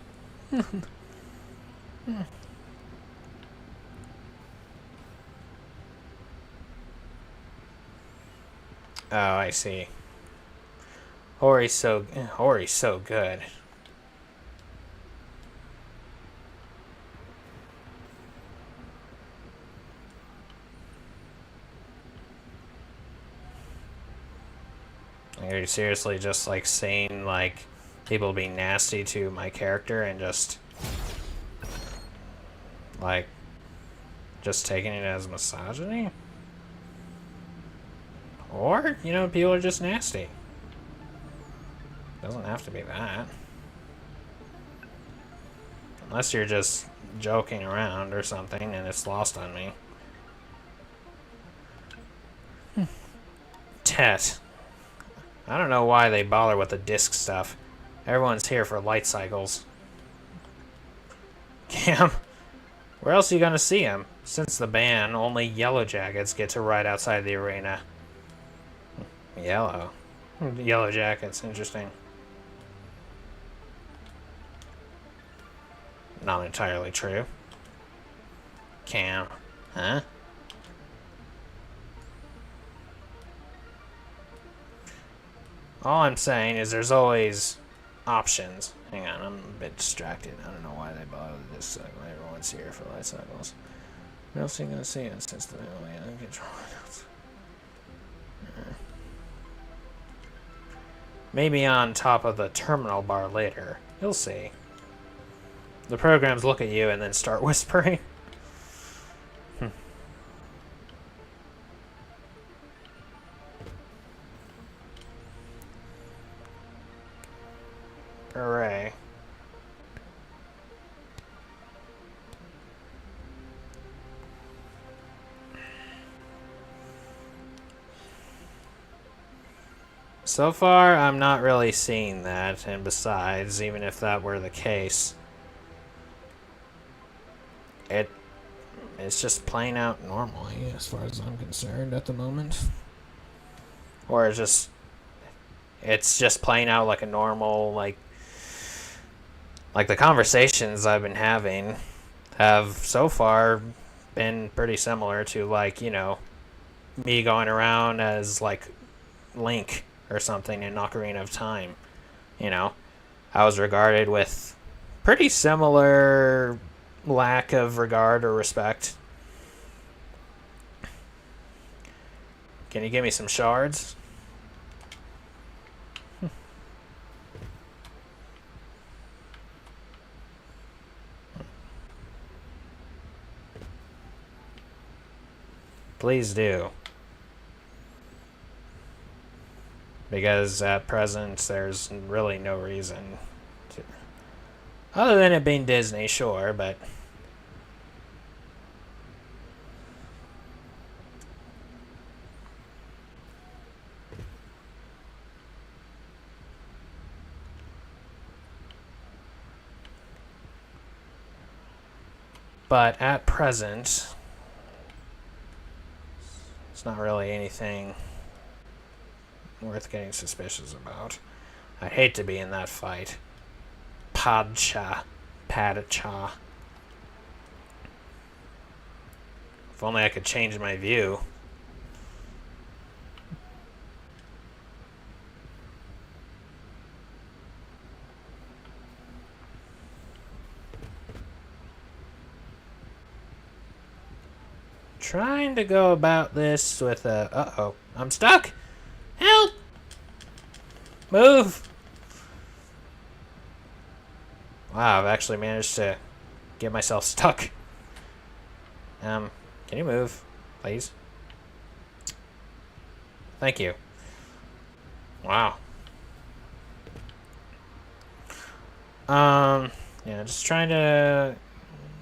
Oh, I see. Hori's so good. Are you seriously just like saying like people being nasty to my character and just like just taking it as misogyny? Or, you know, people are just nasty. Doesn't have to be that. Unless you're just joking around or something and it's lost on me. Tet. I don't know why they bother with the disc stuff. Everyone's here for light cycles. Cam, where else are you gonna see him? Since the ban, only yellow jackets get to ride outside the arena. Yellow. Yellow jackets, interesting. Not entirely true. Cam, huh? All I'm saying is there's always options. Hang on, I'm a bit distracted. I don't know why they bother with this cycle. Everyone's here for light cycles. What else are you gonna see us since the control? Maybe on top of the terminal bar later. You'll see. The programs look at you and then start whispering. Hooray. So far, I'm not really seeing that, and besides, even if that were the case, it's just playing out normally, as far as I'm concerned, at the moment. Or it's just playing out like a normal, like the conversations I've been having have so far been pretty similar to, like, you know, me going around as, like, Link or something in Ocarina of Time. You know, I was regarded with pretty similar lack of regard or respect. Can you give me some shards? Please do. Because at present, there's really no reason to... Other than it being Disney, sure, but... But at present, it's not really anything worth getting suspicious about. I'd hate to be in that fight. Padcha. If only I could change my view. Trying to go about this with a... Uh-oh. I'm stuck! Help! Move! Wow, I've actually managed to get myself stuck. Can you move, please? Thank you. Wow. Yeah, just trying to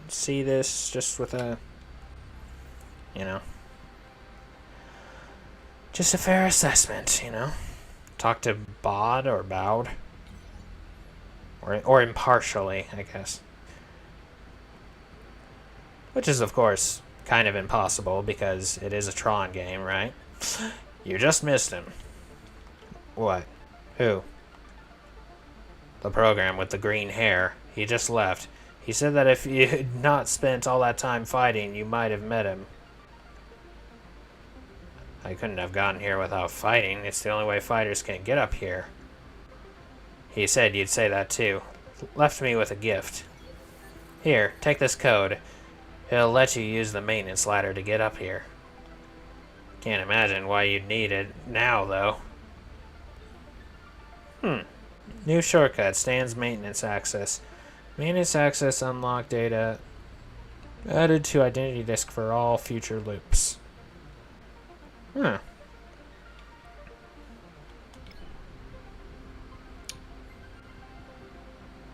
see this just with a... You know, just a fair assessment, you know. Talk to Bod or Bowed. Or impartially, I guess. Which is, of course, kind of impossible because it is a Tron game, right? You just missed him. What? Who? The program with the green hair. He just left. He said that if you had not spent all that time fighting, you might have met him. I couldn't have gotten here without fighting. It's the only way fighters can get up here. He said you'd say that too. Left me with a gift. Here, take this code. It'll let you use the maintenance ladder to get up here. Can't imagine why you'd need it now, though. New shortcut. Stands maintenance access. Maintenance access unlock data. Added to identity disk for all future loops. Huh.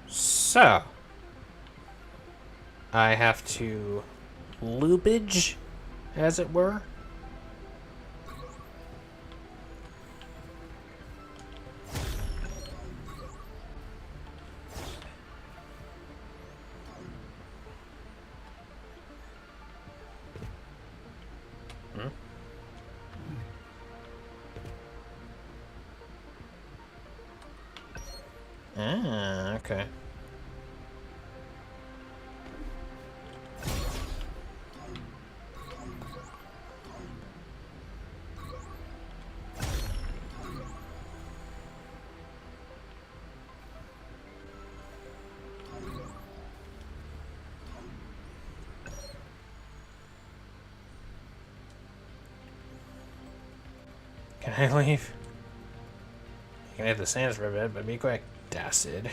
So, I have to loopage, as it were. Ah, okay. Can I leave? You can hit the sands for a bit, but be quick. Dacid.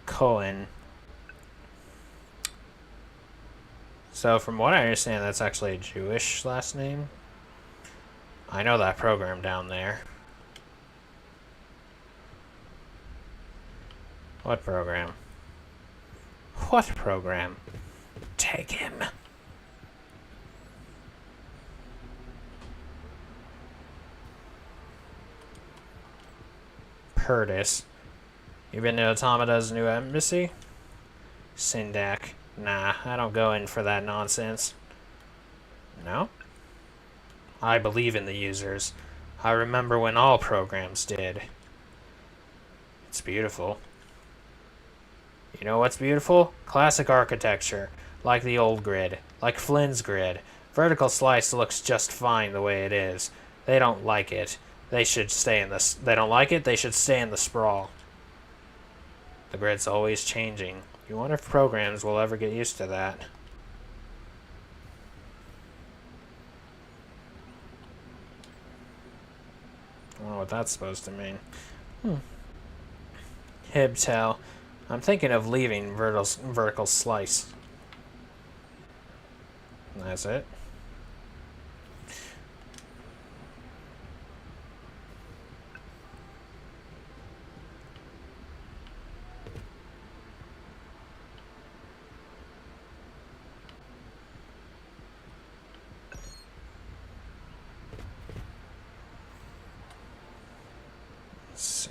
Cohen. So from what I understand, that's actually a Jewish last name. I know that program down there. What program? What program? Take him. Purtis. You been to Automata's new embassy? Syndac. Nah, I don't go in for that nonsense. No? I believe in the users. I remember when all programs did. It's beautiful. You know what's beautiful? Classic architecture. Like the old grid. Like Flynn's grid. Vertical slice looks just fine the way it is. They don't like it. They should stay in this. They don't like it? They should stay in the sprawl. The grid's always changing. You wonder if programs will ever get used to that. I don't know what that's supposed to mean. Hibtel. I'm thinking of leaving vertical slice. That's it. Let's see.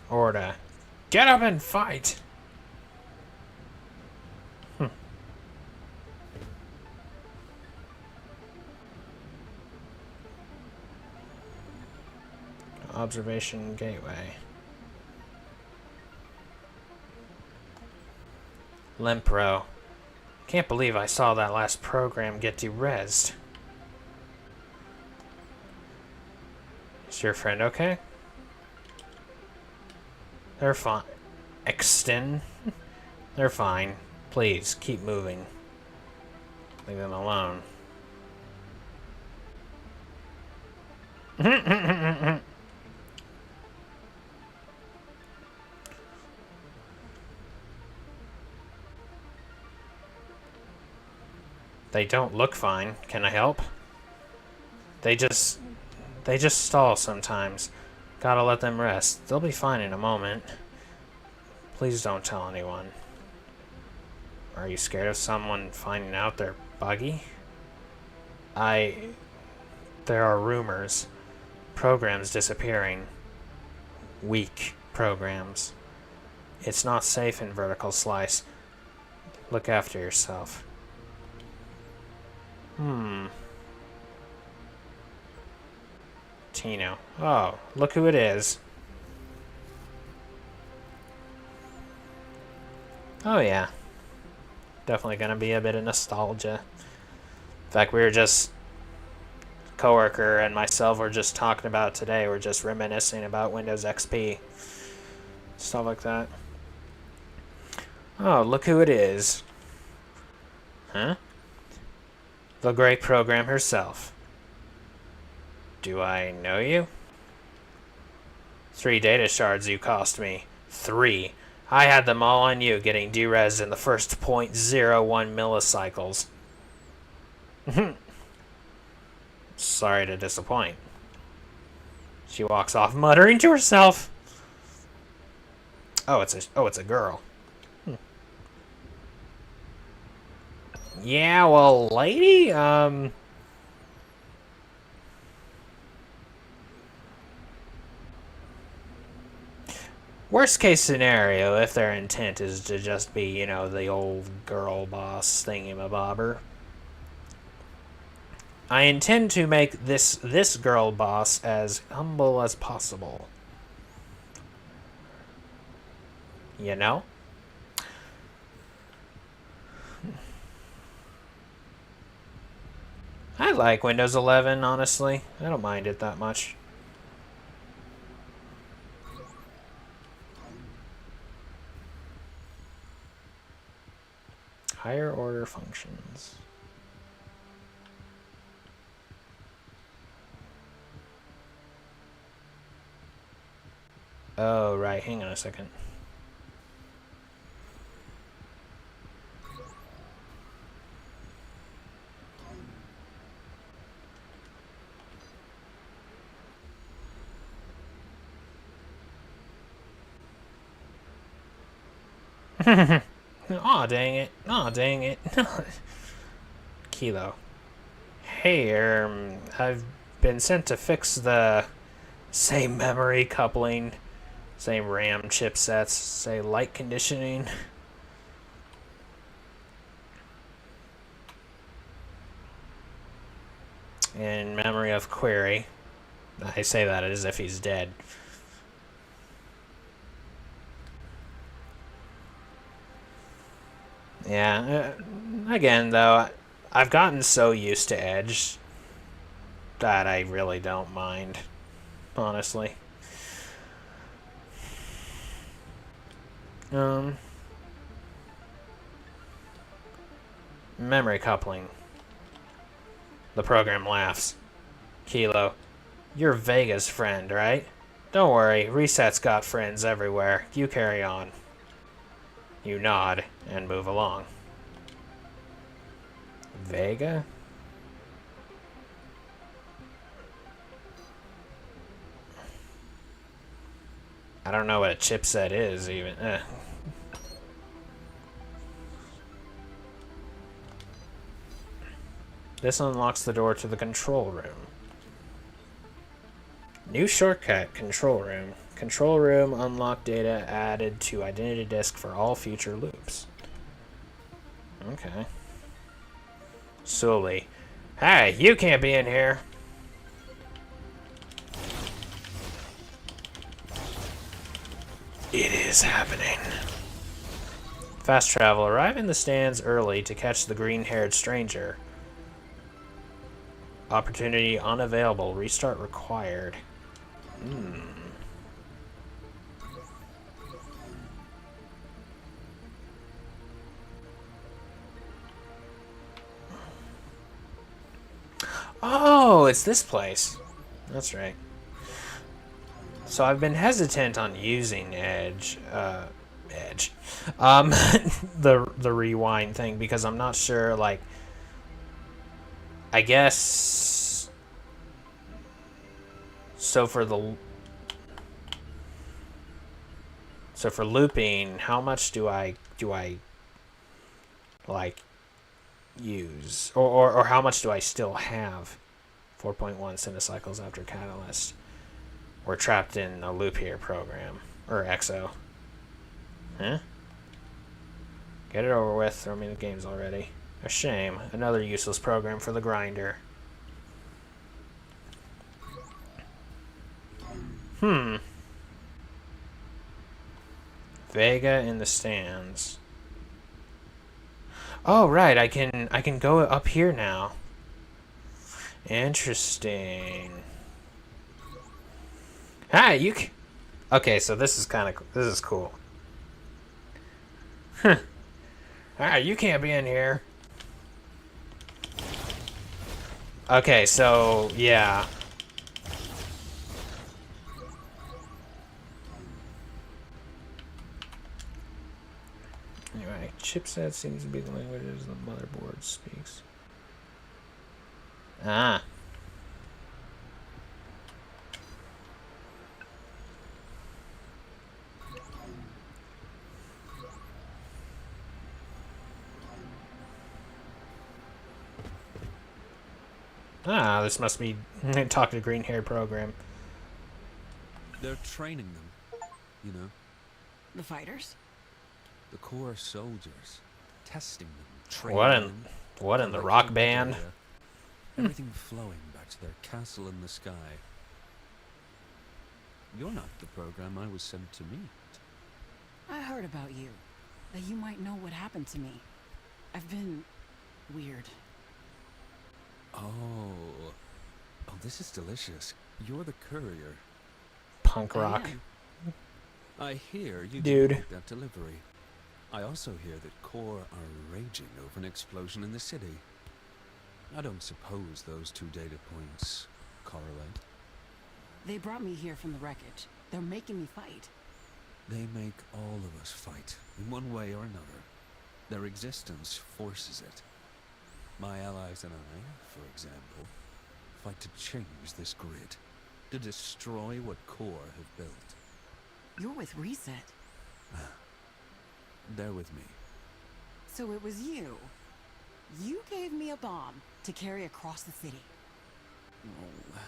Order. Get up and fight! Observation gateway. Limpro. Can't believe I saw that last program get derezzed. Is your friend okay? They're fine. Extend? They're fine. Please, keep moving. Leave them alone. They don't look fine. Can I help? They just stall sometimes. Gotta let them rest. They'll be fine in a moment. Please don't tell anyone. Are you scared of someone finding out they're buggy? There are rumors. Programs disappearing. Weak programs. It's not safe in vertical slice. Look after yourself. Tino. Oh, look who it is. Oh yeah. Definitely gonna be a bit of nostalgia. In fact, we were just... coworker and myself were just talking about today. We're just reminiscing about Windows XP. Stuff like that. Oh, look who it is. Huh? The great program herself. Do I know you? 3 data shards you cost me. 3. I had them all on you getting derez in the first 0.01 millicycles. Sorry to disappoint. She walks off muttering to herself. Oh, it's a girl. Yeah, well, lady, worst case scenario, if their intent is to just be, you know, the old girl boss thingy-mabobber, I intend to make this girl boss as humble as possible. You know? I like Windows 11, honestly. I don't mind it that much. Higher order functions. Oh, right. Hang on a second. Aw, dang it. Aw, dang it. Kilo. Hey, I've been sent to fix the same memory coupling, same RAM chipsets, say light conditioning. In memory of query. I say that as if he's dead. Yeah, again, though, I've gotten so used to Edge that I really don't mind, honestly. Memory coupling. The program laughs. Kilo, you're Vega's friend, right? Don't worry, Reset's got friends everywhere. You carry on. You nod and move along. Vega? I don't know what a chipset is, even. This unlocks the door to the control room. New shortcut, control room. Control room, unlock data added to identity disk for all future loops. Okay. Sully. Hey, you can't be in here. It is happening. Fast travel. Arrive in the stands early to catch the green-haired stranger. Opportunity unavailable. Restart required. Oh, it's this place. That's right. So I've been hesitant on using Edge, the rewind thing because I'm not sure. Like, I guess. So for looping, how much do I like use, or how much do I still have? 4.1 centicycles after catalyst. We're trapped in a loop here program. Or EXO. Huh? Get it over with. Throw me the games already. A shame. Another useless program for the grinder. Vega in the stands. Oh, right. I can go up here now. Interesting. Hi, you can... Okay, so this is cool. Alright, you can't be in here. Okay, so, yeah. Anyway, chipset seems to be the languages the motherboard speaks. Ah. Ah, this must be talk to green hair program. They're training them, you know, The fighters? the core soldiers, testing them, training What in them. what in the collecting rock band? data, everything flowing back to their castle in the sky. You're not the program I was sent to meet. I heard about you. That you might know what happened to me. I've been... weird. Oh, this is delicious. You're the courier. Punk I rock. am. I hear you Dude. did make that delivery. I also hear that Core are raging over an explosion in the city. I don't suppose those two data points correlate. They brought me here from the wreckage. They're making me fight. They make all of us fight, in one way or another. Their existence forces it. My allies and I, for example, fight to change this grid, to destroy what Core have built. You're with Reset. They're with me. So it was you. You gave me a bomb to carry across the city. Oh,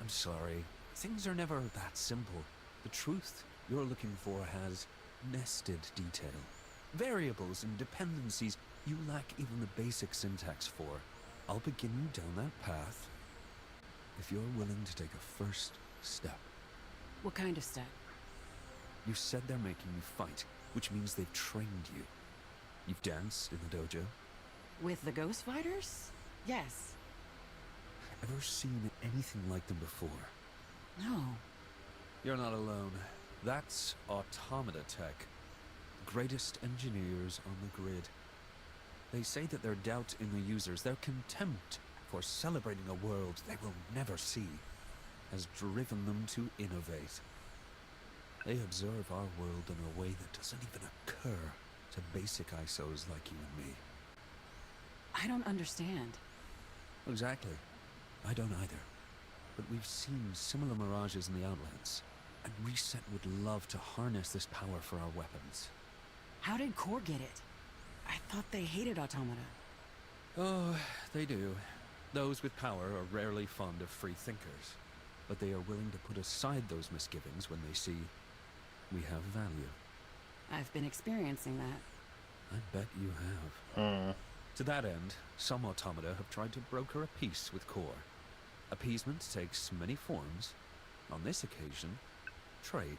I'm sorry. Things are never that simple. The truth you're looking for has nested detail. Variables and dependencies you lack even the basic syntax for. I'll begin you down that path if you're willing to take a first step. What kind of step? You said they're making you fight, which means they've trained you. You've danced in the dojo? With the ghost fighters? Yes. Ever seen anything like them before? No. You're not alone. That's Automata Tech. Greatest engineers on the grid. They say that their doubt in the users, their contempt for celebrating a world they will never see, has driven them to innovate. They observe our world in a way that doesn't even occur to basic ISOs like you and me. I don't understand. Exactly. I don't either. But we've seen similar mirages in the Outlands, and Reset would love to harness this power for our weapons. How did Core get it? I thought they hated Automata. Oh, they do. Those with power are rarely fond of free thinkers, but they are willing to put aside those misgivings when they see we have value. I've been experiencing that. I bet you have. To that end, some automata have tried to broker a peace with Core. Appeasement takes many forms. On this occasion, trade.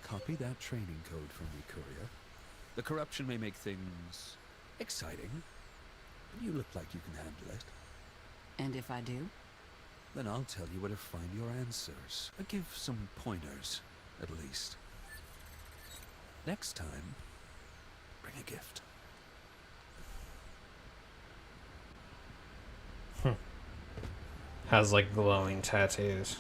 Copy that training code from me, courier. The corruption may make things exciting, but you look like you can handle it. And if I do? Then I'll tell you where to find your answers. I'll give some pointers, at least. Next time, bring a gift. Has like glowing tattoos.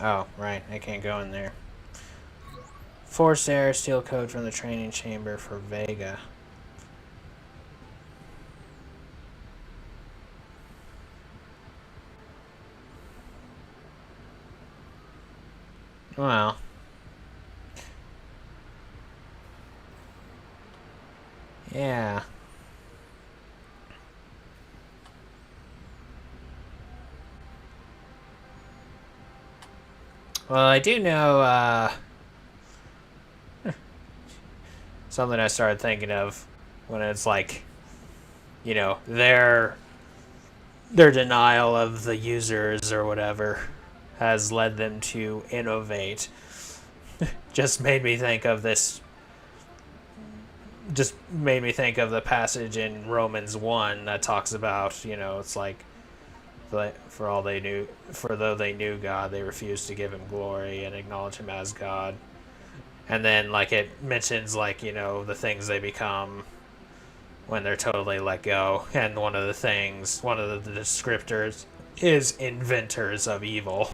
Oh, right. I can't go in there. Forced error, steal code from the training chamber for Vega. Well. Yeah. Well, I do know, something I started thinking of when it's like, you know, their denial of the users or whatever has led them to innovate. Just made me think of this. Just made me think of the passage in Romans 1 that talks about, you know, it's like, for all they knew, for though they knew God, they refused to give him glory and acknowledge him as God. And then, like, it mentions, like, you know, the things they become when they're totally let go. And one of the descriptors is inventors of evil.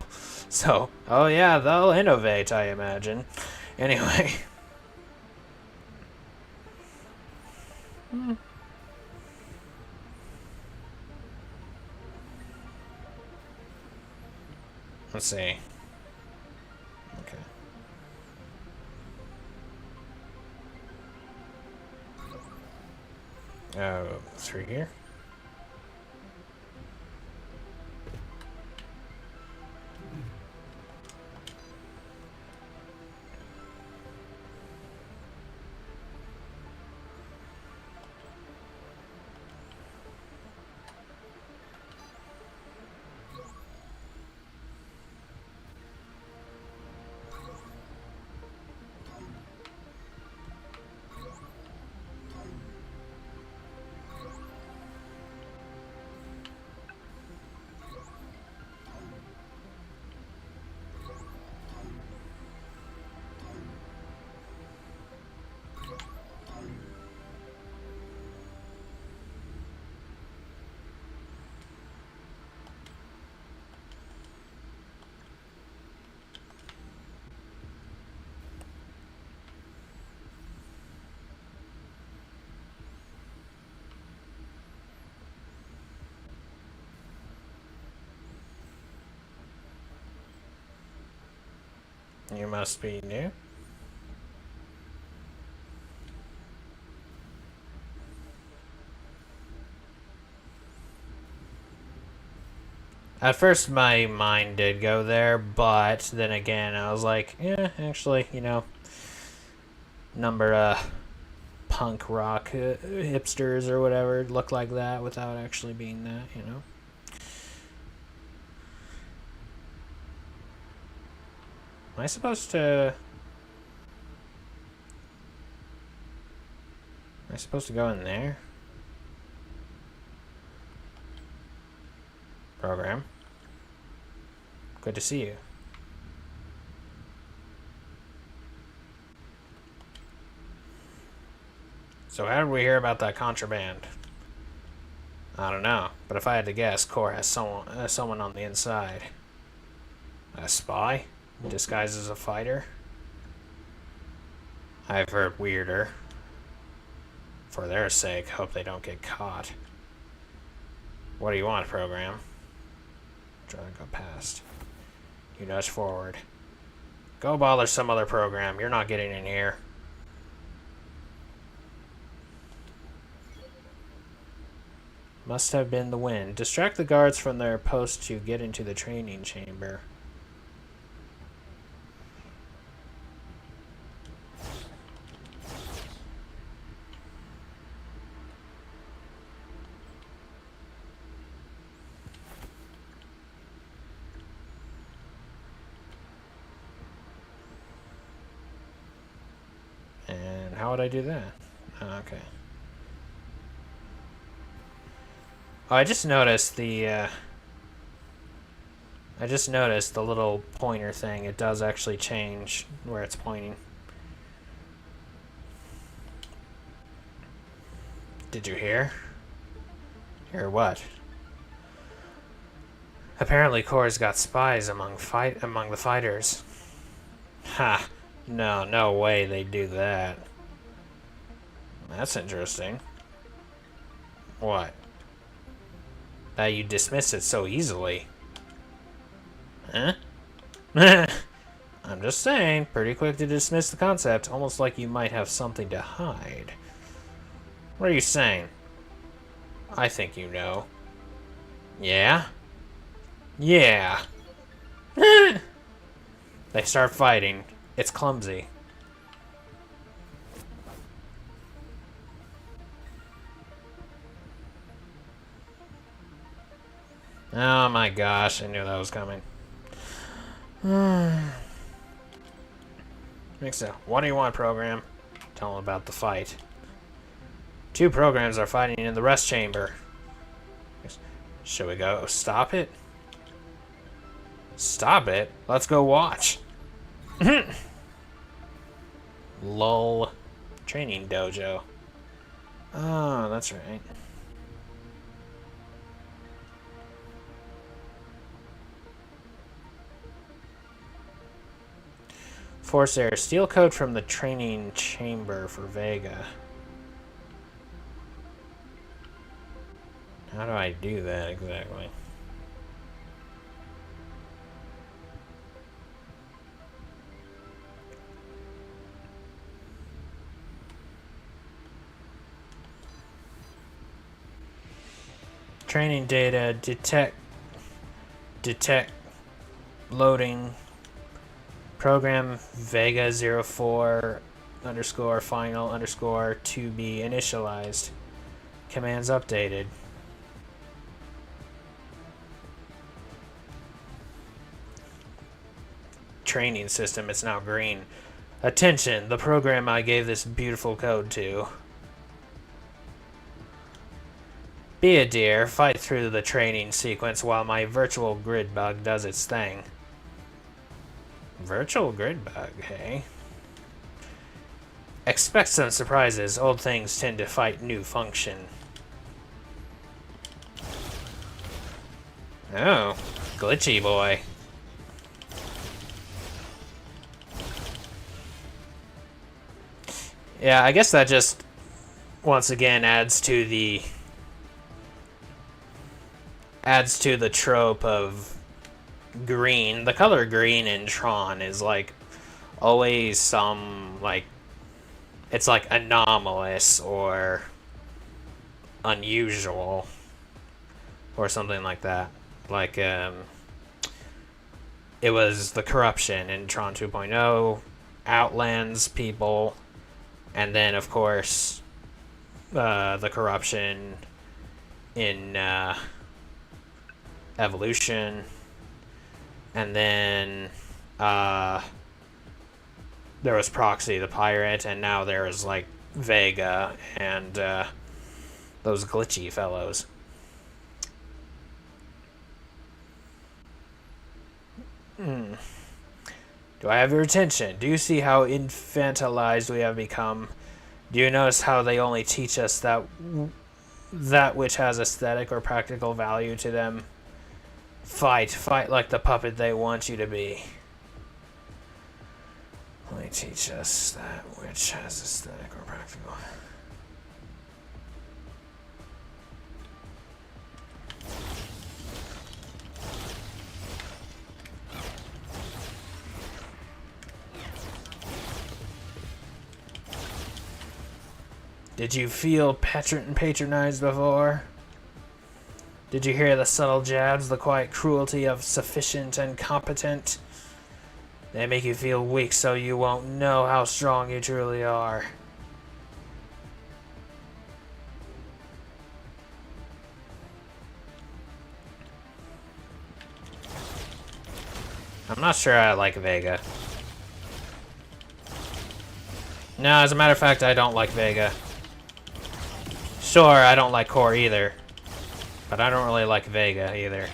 So, oh yeah, they'll innovate, I imagine. Anyway. Let's see. Okay. Oh, through here? You must be new. At first my mind did go there, but then again I was like, yeah, actually, you know, number punk rock hipsters or whatever look like that without actually being that, you know. Am I supposed to... Am I supposed to go in there? Program. Good to see you. So how did we hear about that contraband? I don't know, but if I had to guess, Core has someone on the inside. A spy? Disguised as a fighter? I've heard weirder. For their sake, hope they don't get caught. What do you want, program? Try to go past. You nudge forward. Go bother some other program. You're not getting in here. Must have been the wind. Distract the guards from their post to get into the training chamber. And how would I do that? Oh, okay. Oh, I just noticed the little pointer thing. It does actually change where it's pointing. Did you hear? Hear what? Apparently Core's got spies among the fighters. Ha! No way they'd do that. That's interesting. What? That you dismiss it so easily. Huh? I'm just saying, pretty quick to dismiss the concept, almost like you might have something to hide. What are you saying? I think you know. Yeah? Yeah. They start fighting. It's clumsy. Oh my gosh, I knew that was coming. Mixer, what do you want, program? Tell them about the fight. 2 programs are fighting in the rest chamber. Should we go stop it? Stop it? Let's go watch. Lol. Training dojo. Oh, that's right. Force Air. Steal code from the training chamber for Vega. How do I do that exactly? Training data, detect, loading, program Vega 04 underscore final underscore to be initialized. Commands updated. Training system, it's now green. Attention, the program I gave this beautiful code to. Be a dear, fight through the training sequence while my virtual grid bug does its thing. Virtual grid bug, hey? Expect some surprises. Old things tend to fight new function. Oh, glitchy boy. Yeah, I guess that just once again adds to the trope of green. The color green in Tron is like always some like it's like anomalous or unusual or something like that. Like it was the corruption in Tron 2.0, Outlands people, and then of course the corruption in Evolution, and then there was Proxy the pirate, and now there is like Vega and those glitchy fellows. Do I have your attention? Do you see how infantilized we have become? Do you notice how they only teach us that which has aesthetic or practical value to them? Fight like the puppet they want you to be. Only teach us that which has aesthetic or practical. Did you feel patronized before? Did you hear the subtle jabs, the quiet cruelty of sufficient and competent? They make you feel weak so you won't know how strong you truly are. I'm not sure I like Vega. No, as a matter of fact, I don't like Vega. Sure, I don't like Core either. But I don't really like Vega either.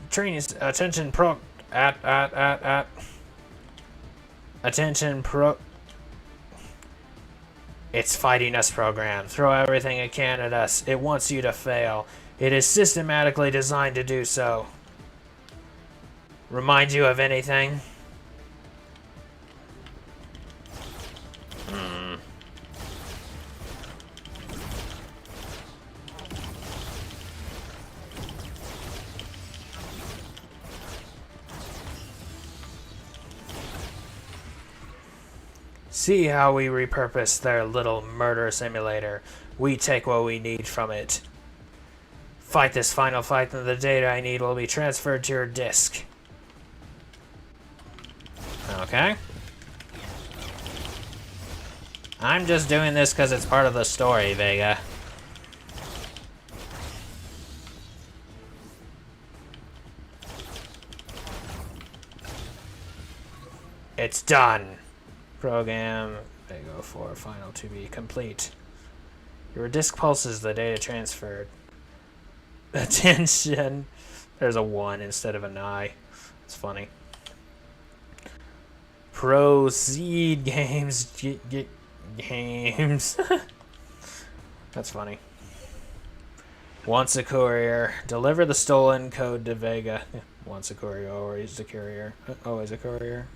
Training, attention pro... Attention pro... It's fighting us program. Throw everything it can at us. It wants you to fail. It is systematically designed to do so. Remind you of anything? See how we repurpose their little murder simulator. We take what we need from it. Fight this final fight, and the data I need will be transferred to your disk. Okay. I'm just doing this because it's part of the story, Vega. It's done. Program Vega 4 final to be complete. Your disk pulses the data transferred. Attention. There's a 1 instead of an I. It's funny. Proceed games. Games. That's funny. Once a courier. Deliver the stolen code to Vega. Once a courier, always a courier. Always a courier.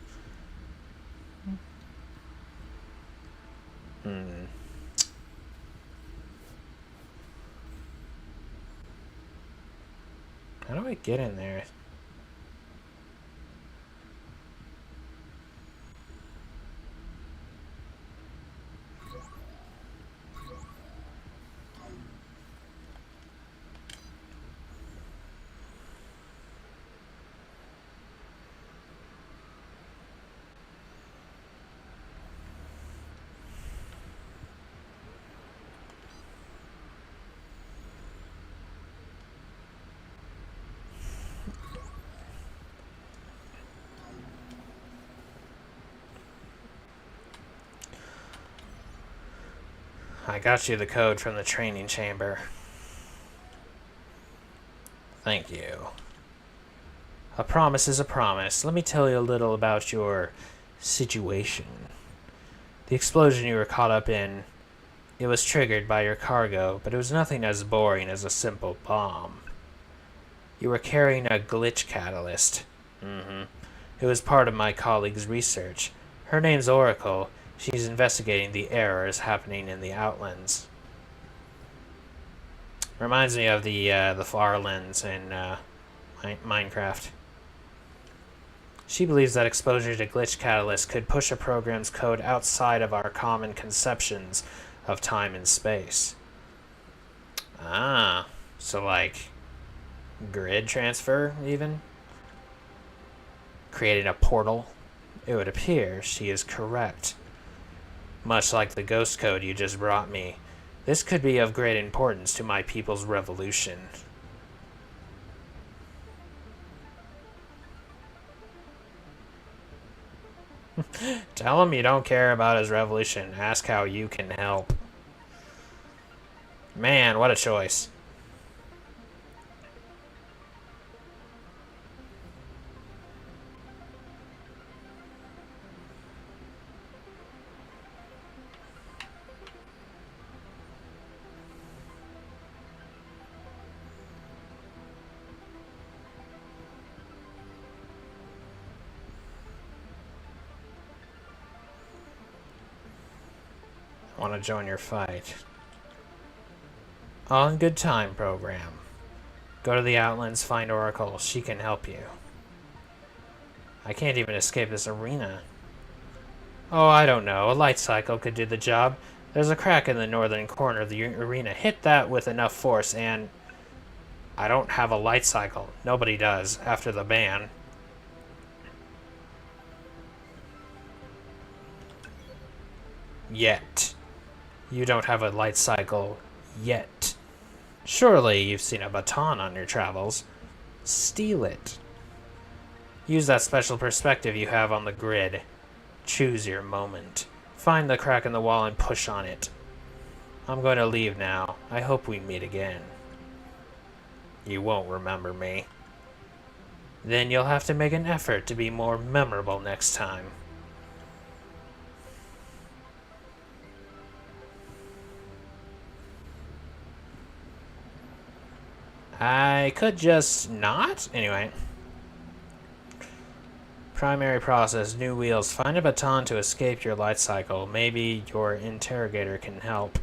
How do I get in there? I got you the code from the training chamber. Thank you. A promise is a promise. Let me tell you a little about your situation. The explosion you were caught up in, it was triggered by your cargo, but it was nothing as boring as a simple bomb. You were carrying a glitch catalyst. It was part of my colleague's research. Her name's Oracle. She's investigating the errors happening in the Outlands. Reminds me of the Farlands in Minecraft. She believes that exposure to glitch catalysts could push a program's code outside of our common conceptions of time and space. Ah, so like grid transfer even? Creating a portal? It would appear she is correct. Much like the ghost code you just brought me, this could be of great importance to my people's revolution. Tell him you don't care about his revolution. Ask how you can help. Man, what a choice. Want to join your fight. All in good time, program. Go to the Outlands, find Oracle. She can help you. I can't even escape this arena. Oh, I don't know. A light cycle could do the job. There's a crack in the northern corner of the arena. Hit that with enough force and... I don't have a light cycle. Nobody does after the ban. Yet. You don't have a light cycle yet. Surely you've seen a baton on your travels. Steal it. Use that special perspective you have on the grid. Choose your moment. Find the crack in the wall and push on it. I'm going to leave now. I hope we meet again. You won't remember me. Then you'll have to make an effort to be more memorable next time. I could just not? Anyway. Primary process, new wheels. Find a baton to escape your light cycle. Maybe your interrogator can help.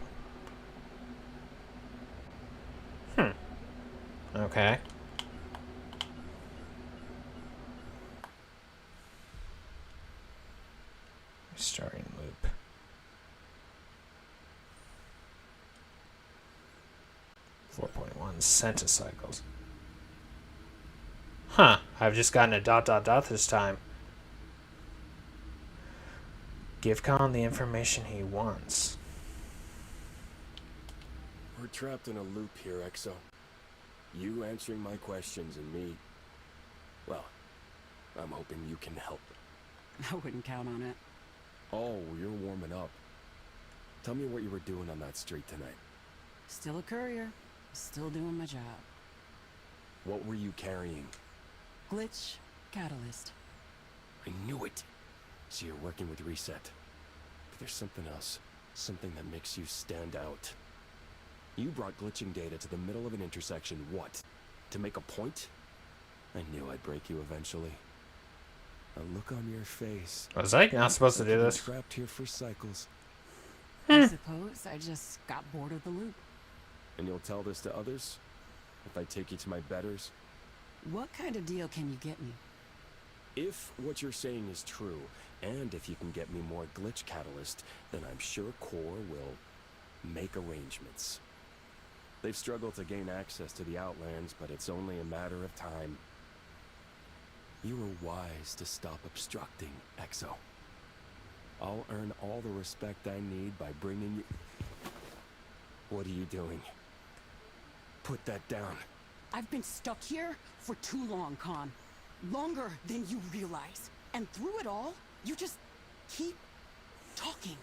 Okay. Starting loop. Centicycles. Huh, I've just gotten a ... this time. Give Khan the information he wants. We're trapped in a loop here, Exo. You answering my questions and me... Well, I'm hoping you can help. I wouldn't count on it. Oh, you're warming up. Tell me what you were doing on that street tonight. Still a courier. Still doing my job. What were you carrying? Glitch catalyst. I knew it. So you're working with Reset. But there's something else. Something that makes you stand out. You brought glitching data to the middle of an intersection, what? To make a point? I knew I'd break you eventually. A look on your face. Was I not supposed to do this? Trapped here for cycles. I suppose I just got bored of the loop. And you'll tell this to others? If I take you to my betters? What kind of deal can you get me? If what you're saying is true, and if you can get me more glitch catalyst, then I'm sure Core will make arrangements. They've struggled to gain access to the Outlands, but it's only a matter of time. You were wise to stop obstructing, Exo. I'll earn all the respect I need by bringing you... What are you doing? Put that down. I've been stuck here for too long, Khan. Longer than you realize. And through it all, you just keep talking.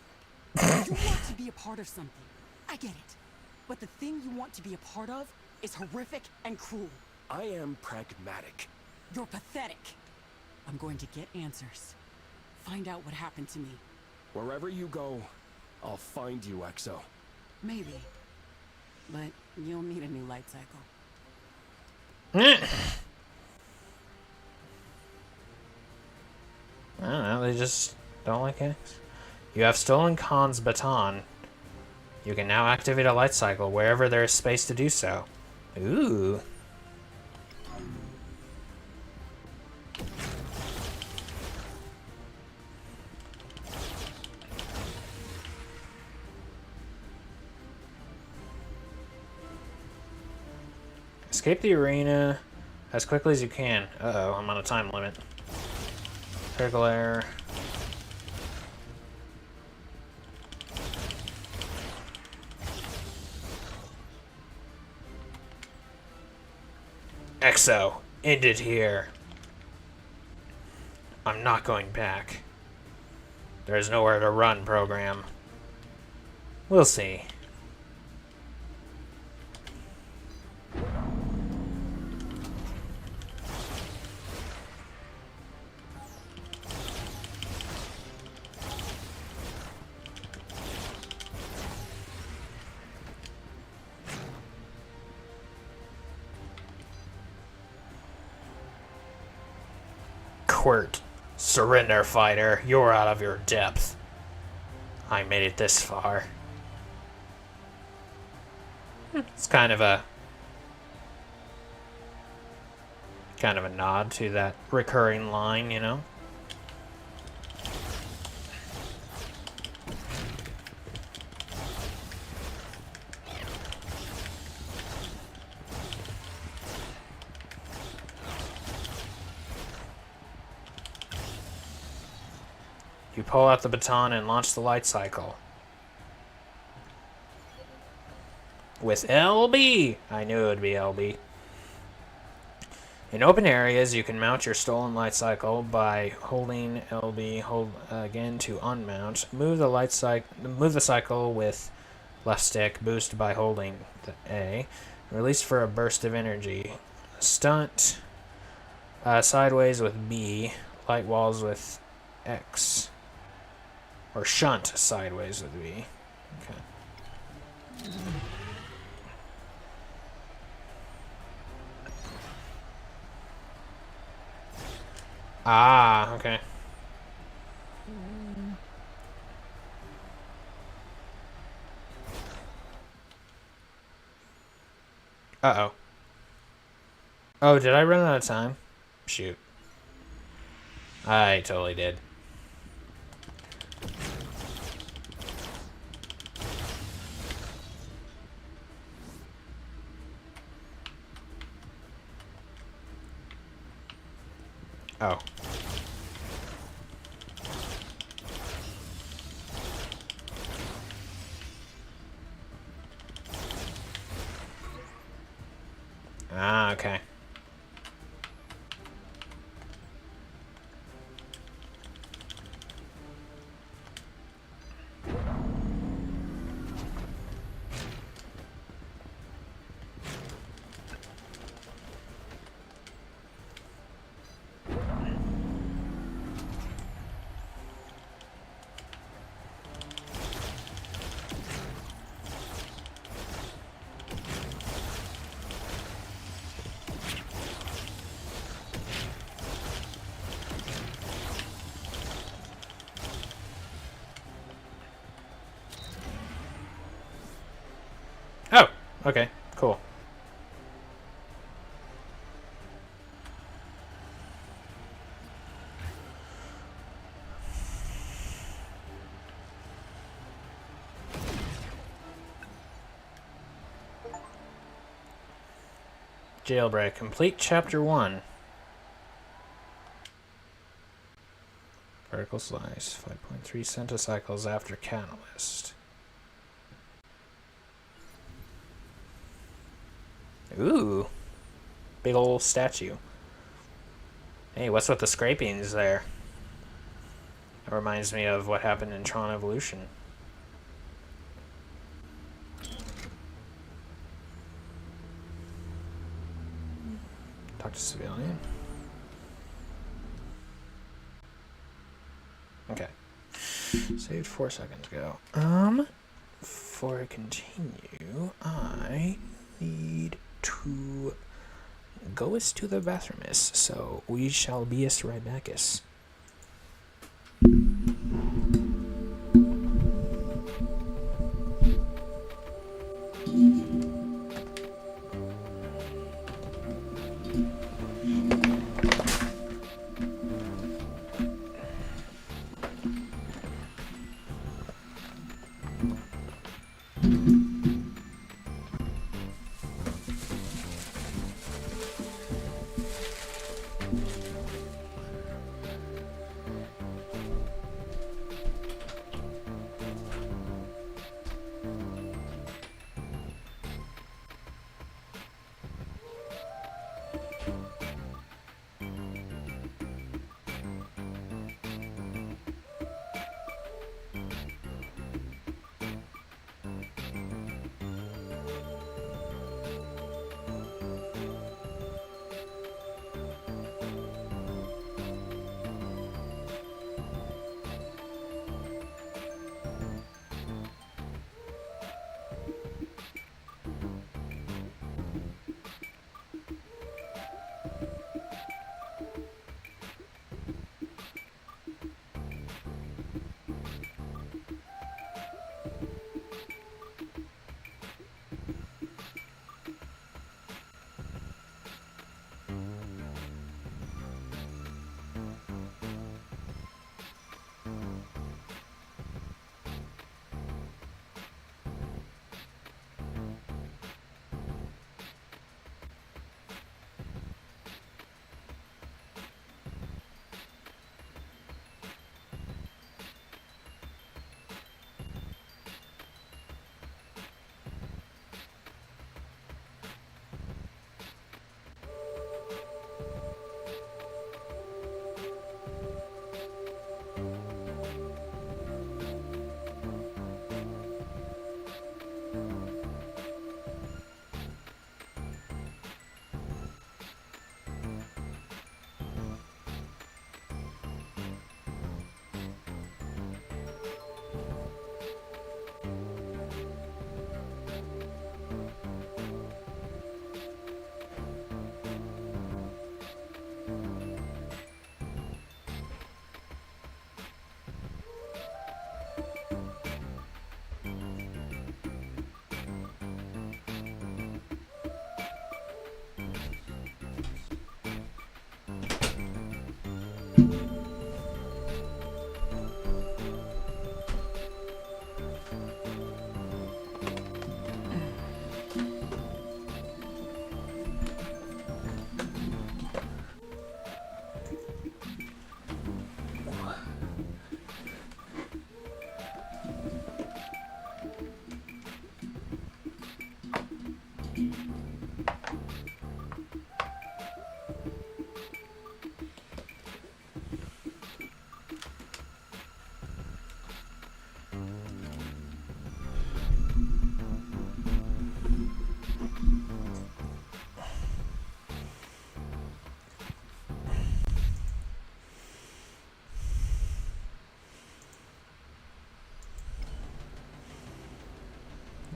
You want to be a part of something. I get it. But the thing you want to be a part of is horrific and cruel. I am pragmatic. You're pathetic. I'm going to get answers. Find out what happened to me. Wherever you go, I'll find you, Exo. Maybe. But you'll need a new light cycle. I don't know, they just don't like X. You have stolen Khan's baton. You can now activate a light cycle wherever there is space to do so. Ooh. Escape the arena as quickly as you can. Uh-oh, I'm on a time limit. Critical error. Exo, end it here. I'm not going back. There's nowhere to run, program. We'll see. Quirt. Surrender, fighter. You're out of your depth. I made it this far. It's kind of a nod to that recurring line, you know? You pull out the baton and launch the light cycle. With LB! I knew it would be LB. In open areas, you can mount your stolen light cycle by holding LB. Hold again to unmount. Move the cycle with left stick. Boost by holding the A. Release for a burst of energy. Stunt sideways with B. Light walls with X. Or shunt sideways with B. Okay. Ah, okay. Uh-oh. Oh, did I run out of time? Shoot. I totally did. Oh. Ah, okay. Oh, okay, cool. Jailbreak. Complete Chapter 1. Vertical slice. 5.3 centicycles after catalyst. Ooh. Big old statue. Hey, what's with the scrapings there? That reminds me of what happened in Tron Evolution. Talk to civilian. Okay. Saved 4 seconds ago. Before I continue, I need to go to the bathroom, so we shall be right back.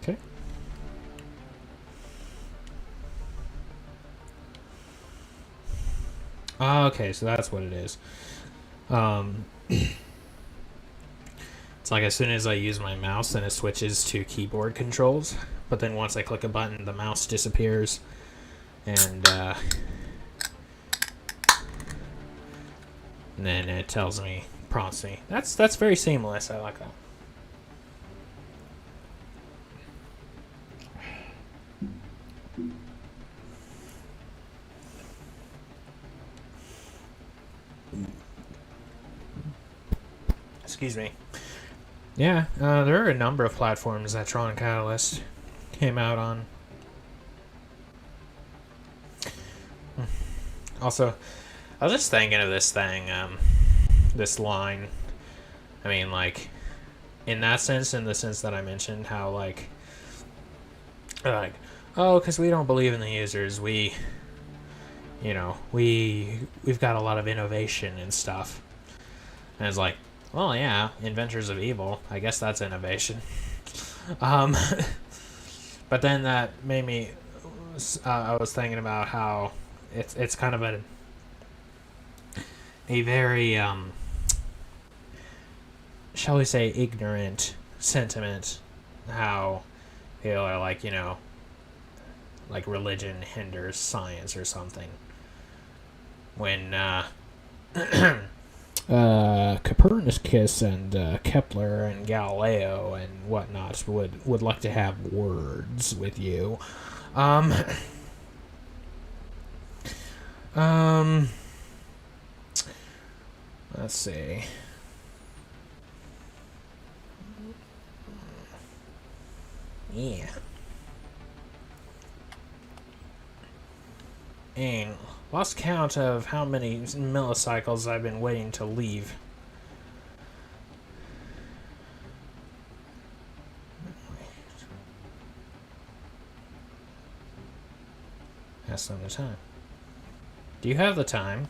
Okay. Okay, so that's what it is. It's like as soon as I use my mouse, then it switches to keyboard controls. But then once I click a button, the mouse disappears, and then it tells me, prompts me. That's very seamless. I like that. Excuse me. Yeah, there are a number of platforms that Tron Catalyst came out on. Also, I was just thinking of this thing, this line. I mean, like, in that sense, in the sense that I mentioned, how, like, oh, because we don't believe in the users, we've got a lot of innovation and stuff. And it's like, well, yeah, inventors of evil, I guess that's innovation. But then that made me, I was thinking about how it's kind of a very, shall we say, ignorant sentiment, how people are like, like religion hinders science or something. When Copernicus and Kepler and Galileo and whatnot would like to have words with you. Let's see. Yeah. And lost count of how many millicycles I've been waiting to leave. Ask them the time. Do you have the time?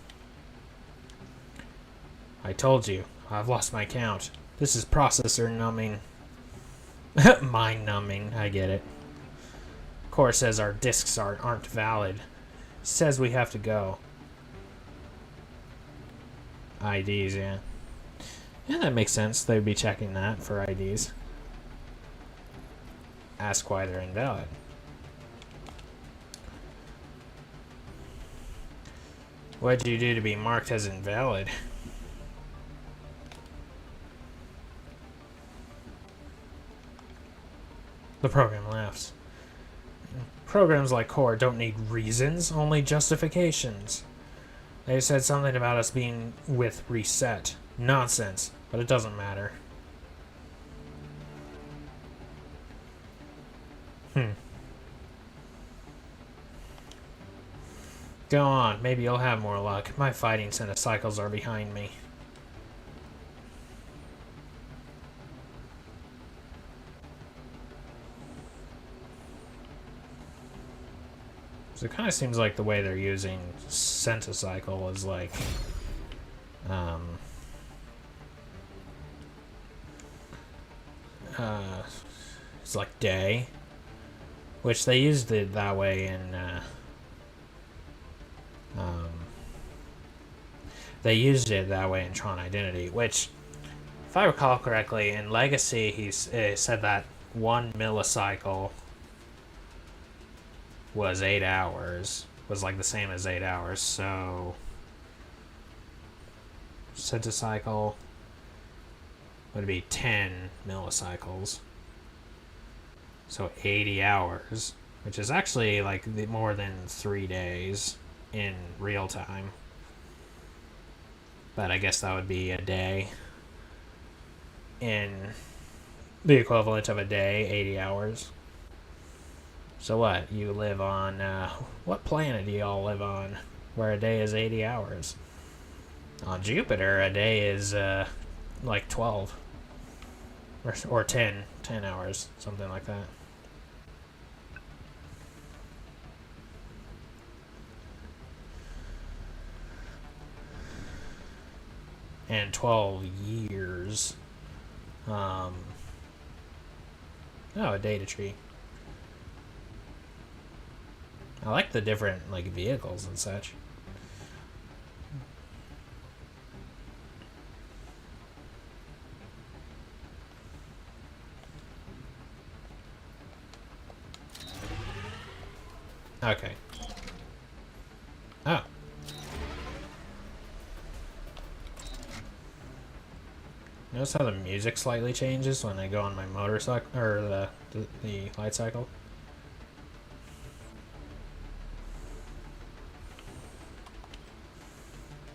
I told you, I've lost my count. This is processor numbing. Mind numbing, I get it. Core says our disks aren't valid. Says we have to go. IDs, yeah. Yeah, that makes sense. They'd be checking that for IDs. Ask why they're invalid. What'd you do to be marked as invalid? The program laughs. Programs like Core don't need reasons, only justifications. They said something about us being with reset. Nonsense, but it doesn't matter. Go on, maybe you'll have more luck. My fighting centicycles are behind me. So it kind of seems like the way they're using centicycle is like, it's like day, which they used it that way in, they used it that way in Tron Identity, which, if I recall correctly, in Legacy he said that 1 millicycle was 8 hours, was like the same as 8 hours, so centicycle would be 10 millicycles, so 80 hours, which is actually like more than 3 days in real time, but I guess that would be a day in the equivalent of a day, 80 hours. So what, you live on, what planet do you all live on, where a day is 80 hours? On Jupiter, a day is, like 12. Or 10 hours, something like that. And 12 years. Oh, a data tree. I like the different, like, vehicles and such. Okay. Oh. Notice how the music slightly changes when I go on my motorcycle, or the light cycle?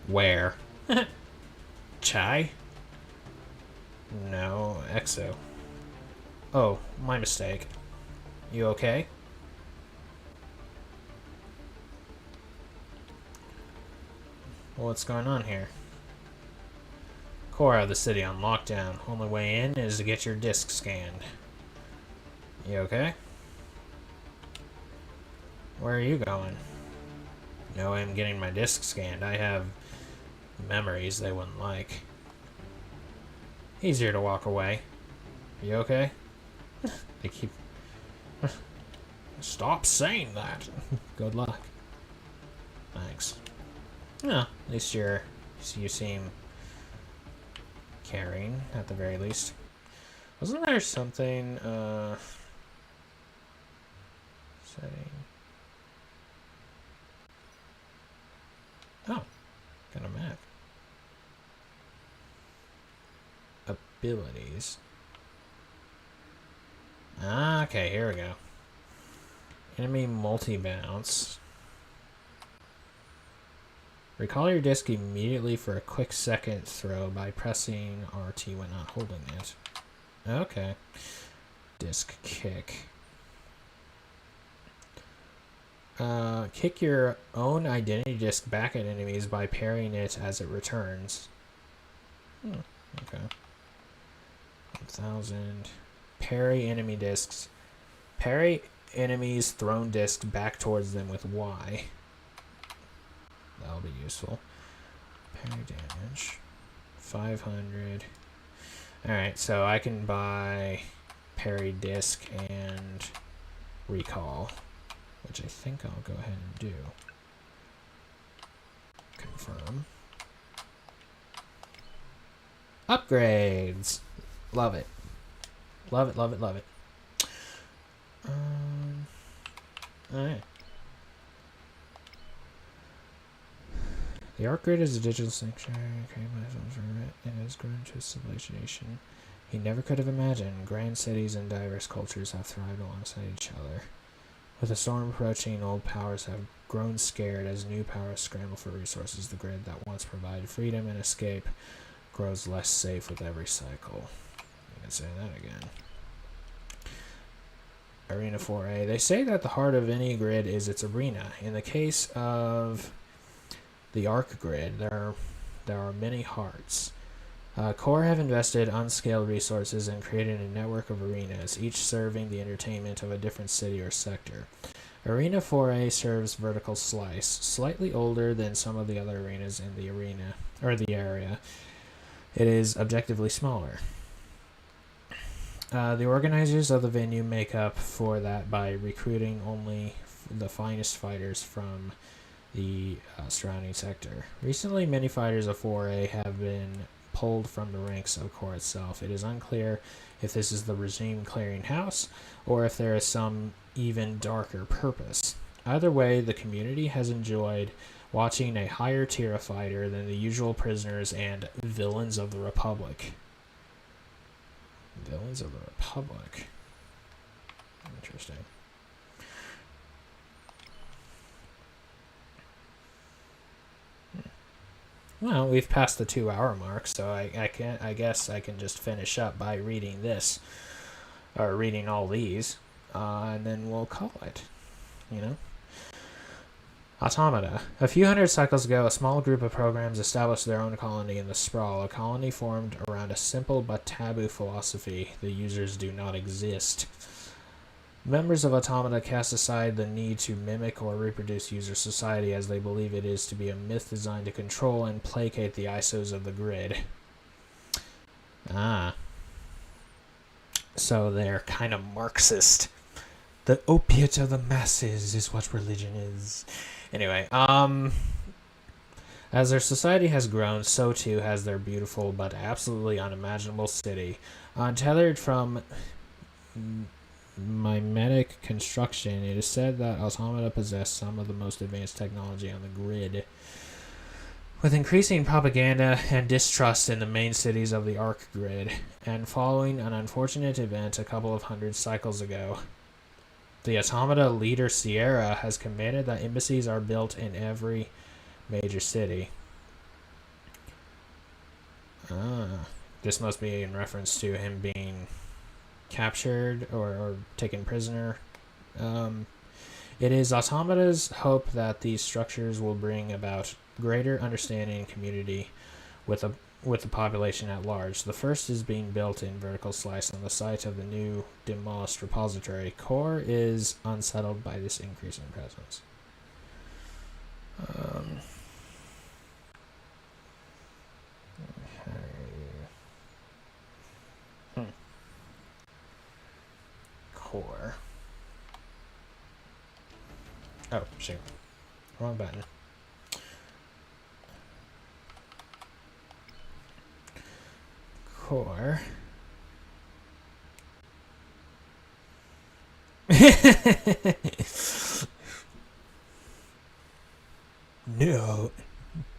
Where? Chai? No, Exo. Oh, my mistake. You okay? What's going on here? Core of the city on lockdown. Only way in is to get your disc scanned. You okay? Where are you going? No, I'm getting my disc scanned. I have memories they wouldn't like. Easier to walk away. You okay? They keep... Stop saying that. Good luck. Thanks. Yeah, at least you seem caring, at the very least. Wasn't there something, setting... Oh, got a map. Abilities. Ah, okay, here we go. Enemy multi-bounce. Recall your disc immediately for a quick second throw by pressing RT when not holding it. Okay. Disc kick. Kick your own identity disc back at enemies by parrying it as it returns. Okay. 1,000. Parry enemy discs. Parry enemies' thrown disc back towards them with Y. That'll be useful. Parry damage. 500. Alright, so I can buy parry disc and recall, which I think I'll go ahead and do. Confirm. Upgrades! Love it. Love it, love it, love it. Alright. The ARQ-Grid is a digital sanctuary created by someone and has grown to civilization he never could have imagined. Grand cities and diverse cultures have thrived alongside each other. With the storm approaching, old powers have grown scared as new powers scramble for resources. The grid that once provided freedom and escape grows less safe with every cycle. I can say that again. Arena 4A. They say that the heart of any grid is its arena. In the case of the ARQ-Grid, there are many hearts. Core have invested unscaled resources and created a network of arenas, each serving the entertainment of a different city or sector. Arena 4A serves vertical slice, slightly older than some of the other arenas in the arena or the area. It is objectively smaller. The organizers of the venue make up for that by recruiting only the finest fighters from the surrounding sector. Recently, many fighters of 4A have been pulled from the ranks of Core itself. It is unclear if this is the regime clearing house or if there is some even darker purpose. Either way, the community has enjoyed watching a higher tier of fighter than the usual prisoners and villains of the Republic. Villains of the Republic. Interesting. Well, we've passed the 2-hour mark, so I guess I can just finish up by reading this, or reading all these, and then we'll call it, you know? Automata. A few hundred cycles ago, a small group of programs established their own colony in the Sprawl. A colony formed around a simple but taboo philosophy: the users do not exist. Members of Automata cast aside the need to mimic or reproduce user society, as they believe it is to be a myth designed to control and placate the ISOs of the grid. Ah. So they're kind of Marxist. The opiate of the masses is what religion is. Anyway, as their society has grown, so too has their beautiful but absolutely unimaginable city. Untethered from mimetic construction, it is said that Automata possess some of the most advanced technology on the grid. With increasing propaganda and distrust in the main cities of the ARQ-Grid, and following an unfortunate event a couple of hundred cycles ago, the Automata leader Sierra has commanded that embassies are built in every major city. this must be in reference to him being captured or taken prisoner. It is Automata's hope that these structures will bring about greater understanding and community with the population at large. The first is being built in vertical slice on the site of the new demolished repository. Core is unsettled by this increasing presence. Core. Oh, shoot. Wrong button. Core.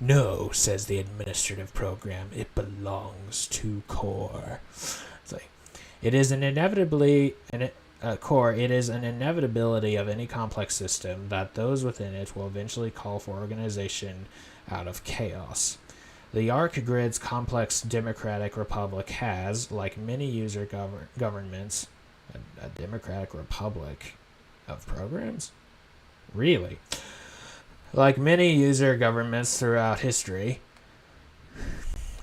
No, says the administrative program. It belongs to Core. It's like, it is an inevitably Core. It is an inevitability of any complex system that those within it will eventually call for organization out of chaos. The ARQ-Grid's complex democratic republic has, like many user governments, a democratic republic of programs? Really? Like many user governments throughout history,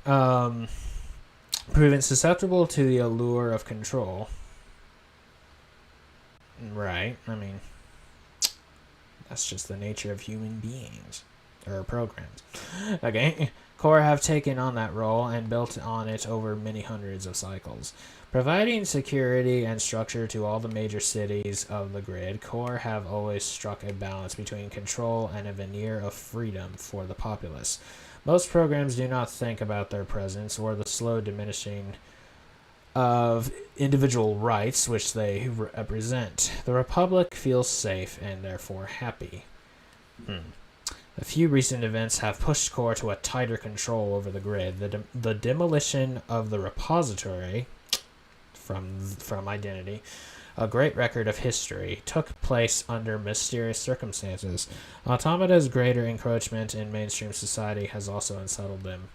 proven susceptible to the allure of control. Right, I mean, that's just the nature of human beings, or programs. Okay, Core have taken on that role and built on it over many hundreds of cycles. Providing security and structure to all the major cities of the grid, Core have always struck a balance between control and a veneer of freedom for the populace. Most programs do not think about their presence or the slow diminishing of individual rights which they represent. The Republic feels safe and therefore happy. A few recent events have pushed Core to a tighter control over the grid. The demolition of the repository from Identity, a great record of history, took place under mysterious circumstances. Automata's greater encroachment in mainstream society has also unsettled them.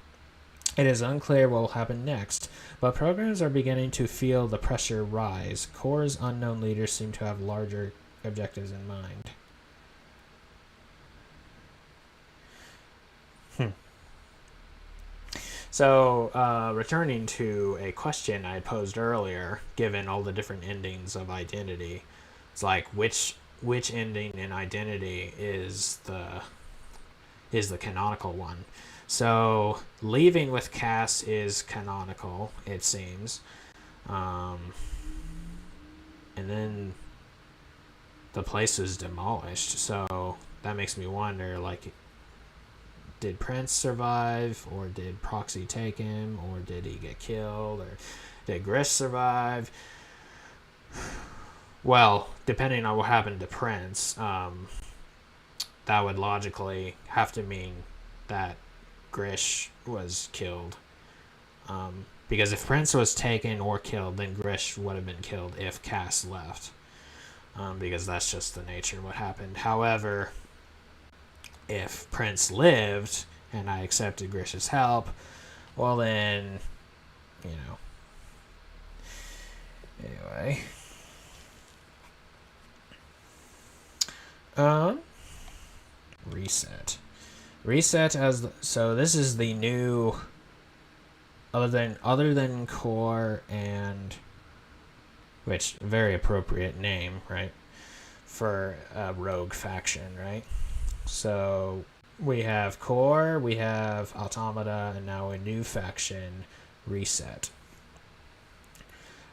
It is unclear what will happen next, but programs are beginning to feel the pressure rise. Core's unknown leaders seem to have larger objectives in mind. So, returning to a question I posed earlier, given all the different endings of Identity, it's like which ending in Identity is the canonical one. So, leaving with Cass is canonical, it seems, and then the place was demolished. So that makes me wonder, like, did Prince survive, or did Proxy take him, or did he get killed, or did Grish survive? Well, depending on what happened to Prince, that would logically have to mean that Grish was killed. Because if Prince was taken or killed, then Grish would have been killed if Cass left. Because that's just the nature of what happened. However, if Prince lived and I accepted Grish's help, well then, you know. Anyway. Reset. Reset as so this is the new other than Core and which very appropriate name, right? For a rogue faction, right? So we have Core, we have Automata, and now a new faction, Reset.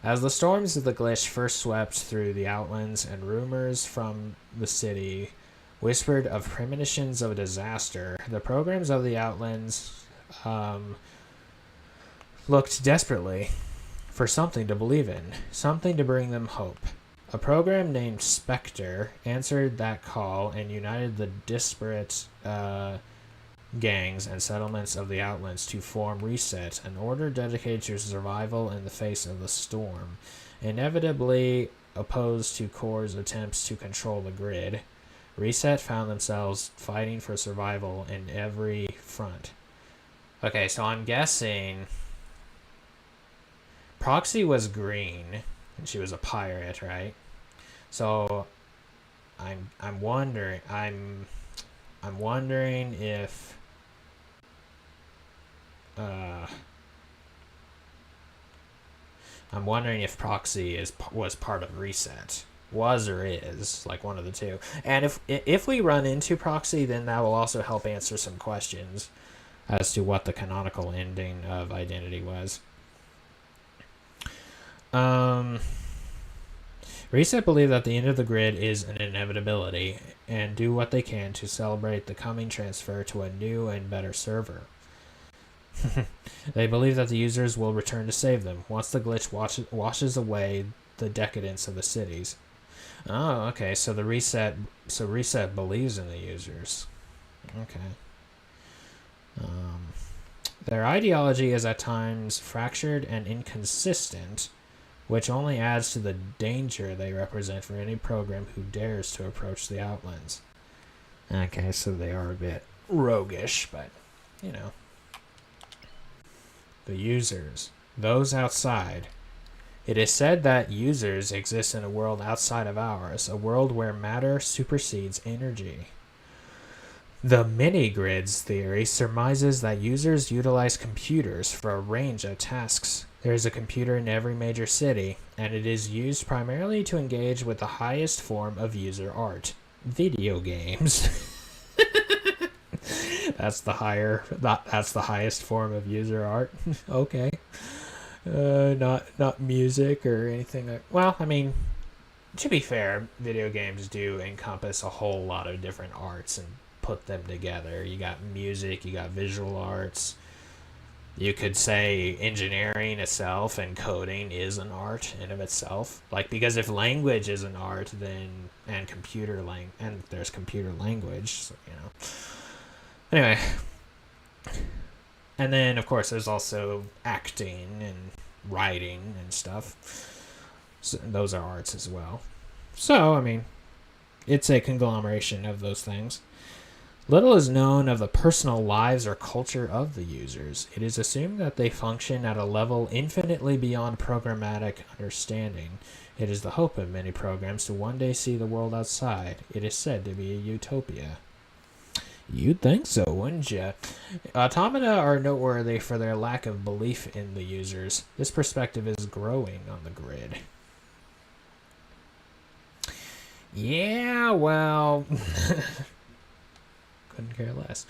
As the storms of the Glitch first swept through the Outlands and rumors from the city whispered of premonitions of a disaster, the programs of the Outlands looked desperately for something to believe in, something to bring them hope. A program named Spectre answered that call and united the disparate gangs and settlements of the Outlands to form Reset, an order dedicated to survival in the face of the storm. Inevitably opposed to Core's attempts to control the grid, Reset found themselves fighting for survival in every front. Okay, so I'm guessing Proxy was green, and she was a pirate, right? So I'm wondering if I'm wondering if Proxy was part of Reset. Was or is, like one of the two. And if we run into Proxy, then that will also help answer some questions as to what the canonical ending of Identity was. Reset believe that the end of the grid is an inevitability and do what they can to celebrate the coming transfer to a new and better server. They believe that the users will return to save them once the glitch washes away the decadence of the cities. Oh, okay. So Reset believes in the users. Okay. Their ideology is at times fractured and inconsistent, which only adds to the danger they represent for any program who dares to approach the Outlands. Okay, so they are a bit roguish, but, you know. The users. Those outside. It is said that users exist in a world outside of ours, a world where matter supersedes energy. The mini-grids theory surmises that users utilize computers for a range of tasks. There is a computer in every major city, and it is used primarily to engage with the highest form of user art, video games. That's the highest form of user art. Okay. Not music or anything like. Well, I mean, to be fair, video games do encompass a whole lot of different arts and put them together. You got music, you got visual arts. You could say engineering itself and coding is an art in of itself. Like, because if language is an art, then and there's computer language, so, you know. Anyway, and then of course there's also acting and writing and stuff. So those are arts as well. So I mean, it's a conglomeration of those things. Little is known of the personal lives or culture of the users. It is assumed that they function at a level infinitely beyond programmatic understanding. It is the hope of many programs to one day see the world outside. It is said to be a utopia. You'd think so, wouldn't you? Automata are noteworthy for their lack of belief in the users. This perspective is growing on the grid. Yeah, well... couldn't care less.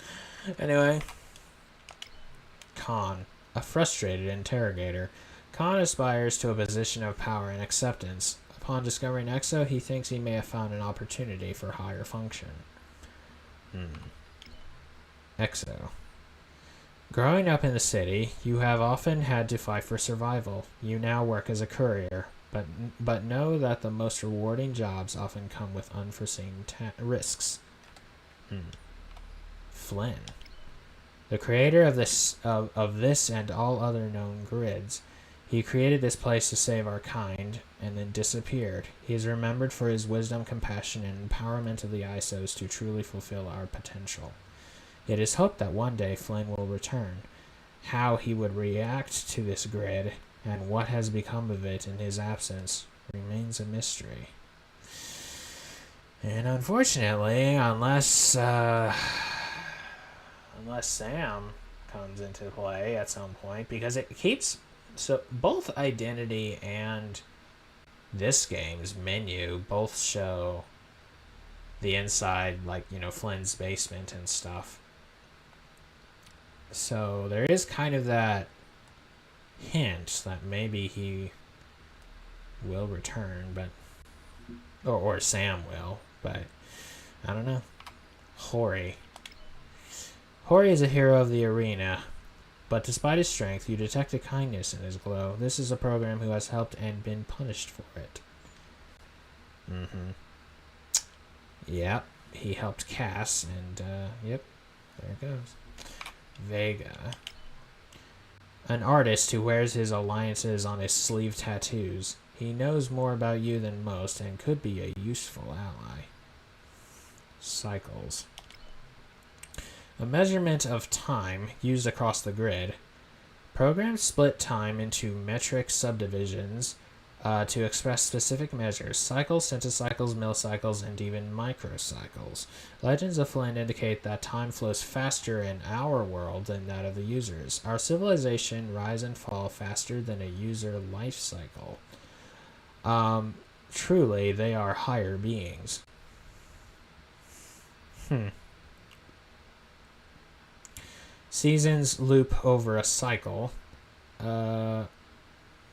Anyway. Khan, a frustrated interrogator. Khan aspires to a position of power and acceptance. Upon discovering EXO, he thinks he may have found an opportunity for higher function. EXO. Growing up in the city, you have often had to fight for survival. You now work as a courier, but know that the most rewarding jobs often come with unforeseen risks. Flynn. The creator of this and all other known grids. He created this place to save our kind, and then disappeared. He is remembered for his wisdom, compassion, and empowerment of the ISOs to truly fulfill our potential. It is hoped that one day Flynn will return. How he would react to this grid, and what has become of it in his absence, remains a mystery. And unfortunately, unless Sam comes into play at some point, because it keeps... So both Identity and this game's menu both show the inside, like, you know, Flynn's basement and stuff. So there is kind of that hint that maybe he will return, but... Or Sam will, but I don't know. Hori. Hori is a hero of the arena, but despite his strength, you detect a kindness in his glow. This is a program who has helped and been punished for it. Yep, he helped Cass, and yep, there it goes. Vega. An artist who wears his alliances on his sleeve tattoos. He knows more about you than most and could be a useful ally. Cycles. A measurement of time used across the grid. Programs split time into metric subdivisions to express specific measures: cycles, centicycles, millicycles, and even microcycles. Legends of Flynn indicate that time flows faster in our world than that of the users. Our civilization rise and fall faster than a user life cycle. Truly, they are higher beings. Seasons loop over a cycle.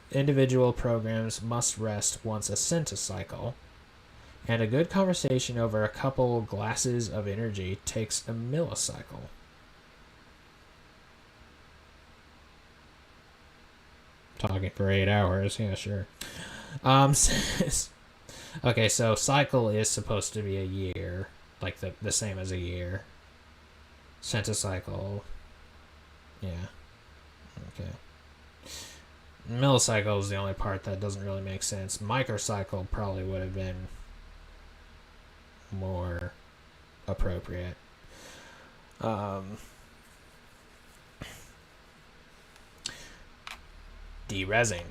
Individual programs must rest once a centicycle, and a good conversation over a couple glasses of energy takes a millicycle. Talking for 8 hours, yeah, sure. Okay, so cycle is supposed to be a year, like the same as a year. Centicycle, yeah, okay. Millicycle is the only part that doesn't really make sense. Microcycle probably would have been more appropriate. Deresing.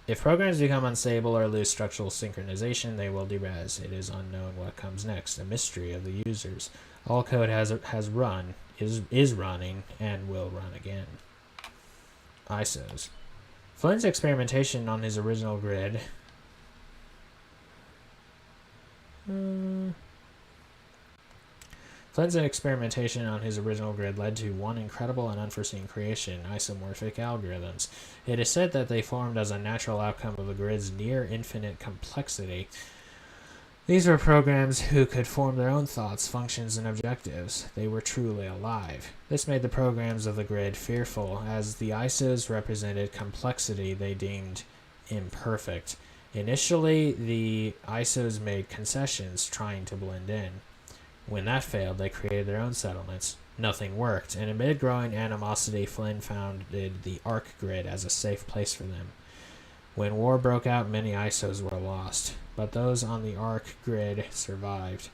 If programs become unstable or lose structural synchronization, they will derez. It is unknown what comes next, a mystery of the users. All code has run, is running, and will run again. ISOs. Flynn's experimentation on his original grid. Flynn's experimentation on his original grid led to one incredible and unforeseen creation: isomorphic algorithms. It is said that they formed as a natural outcome of the grid's near infinite complexity. These were programs who could form their own thoughts, functions, and objectives. They were truly alive. This made the programs of the grid fearful, as the ISOs represented complexity they deemed imperfect. Initially, the ISOs made concessions, trying to blend in. When that failed, they created their own settlements. Nothing worked, and amid growing animosity, Flynn founded the ARQ-Grid as a safe place for them. When war broke out, many ISOs were lost, but those on the ARQ-Grid survived.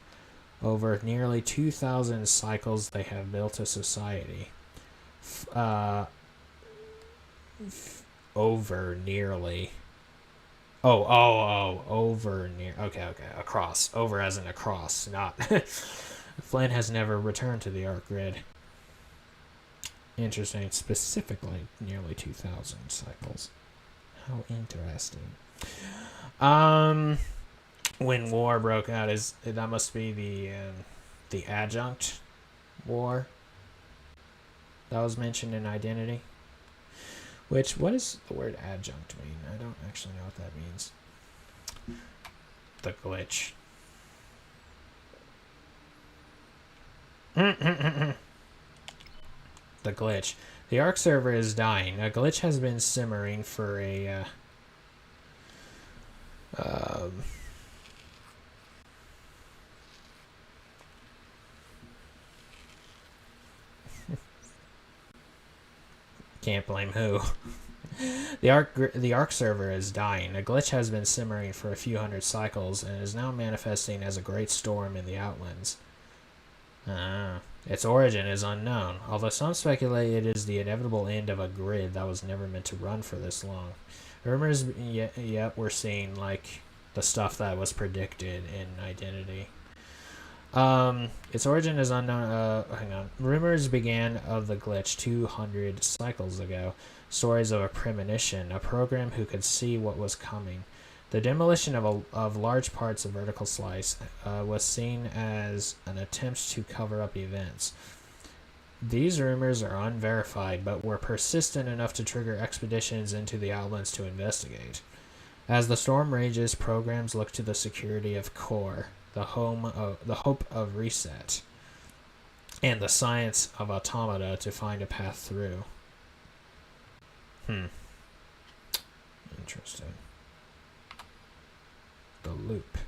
Over nearly 2,000 cycles, they have built a society. Over nearly. Over near. Okay, across. Over as in across, not. Flynn has never returned to the ARQ-Grid. Interesting. Specifically, nearly 2,000 cycles. How interesting. When war broke out, that must be the adjunct war that was mentioned in Identity. Which, what does the word adjunct mean? I don't actually know what that means. The glitch. The glitch. The ARC server is dying. A glitch has been simmering for a can't blame who. The ARC server is dying. A glitch has been simmering for a few hundred cycles and is now manifesting as a great storm in the Outlands. Its origin is unknown, although some speculate it is the inevitable end of a grid that was never meant to run for this long. Rumors, yep, we're seeing like the stuff that was predicted in Identity. Its origin is unknown. Hang on. Rumors began of the glitch 200 cycles ago. Stories of a premonition, a program who could see what was coming. The demolition of large parts of Vertical Slice was seen as an attempt to cover up events. These rumors are unverified, but were persistent enough to trigger expeditions into the Outlands to investigate. As the storm rages, programs look to the security of Core, the hope of reset, and the science of automata to find a path through. Interesting. The loop.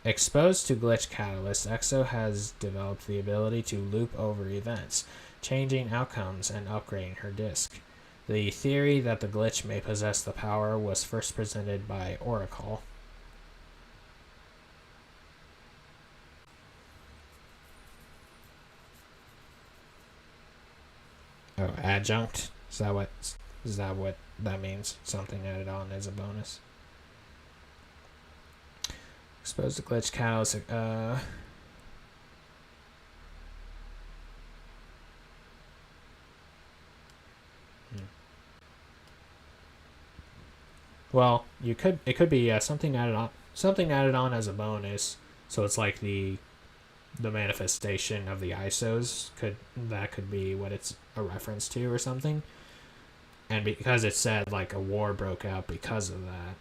Exposed to glitch catalyst, EXO has developed the ability to loop over events, changing outcomes and upgrading her disk. The theory that the glitch may possess the power was first presented by Oracle. Oh, adjunct. Is that what that means? Something added on as a bonus. Expose the glitch catalyst. Well, it could be something added on as a bonus. So it's like the manifestation of the ISOs could be what it's a reference to or something. And because it said like a war broke out because of that.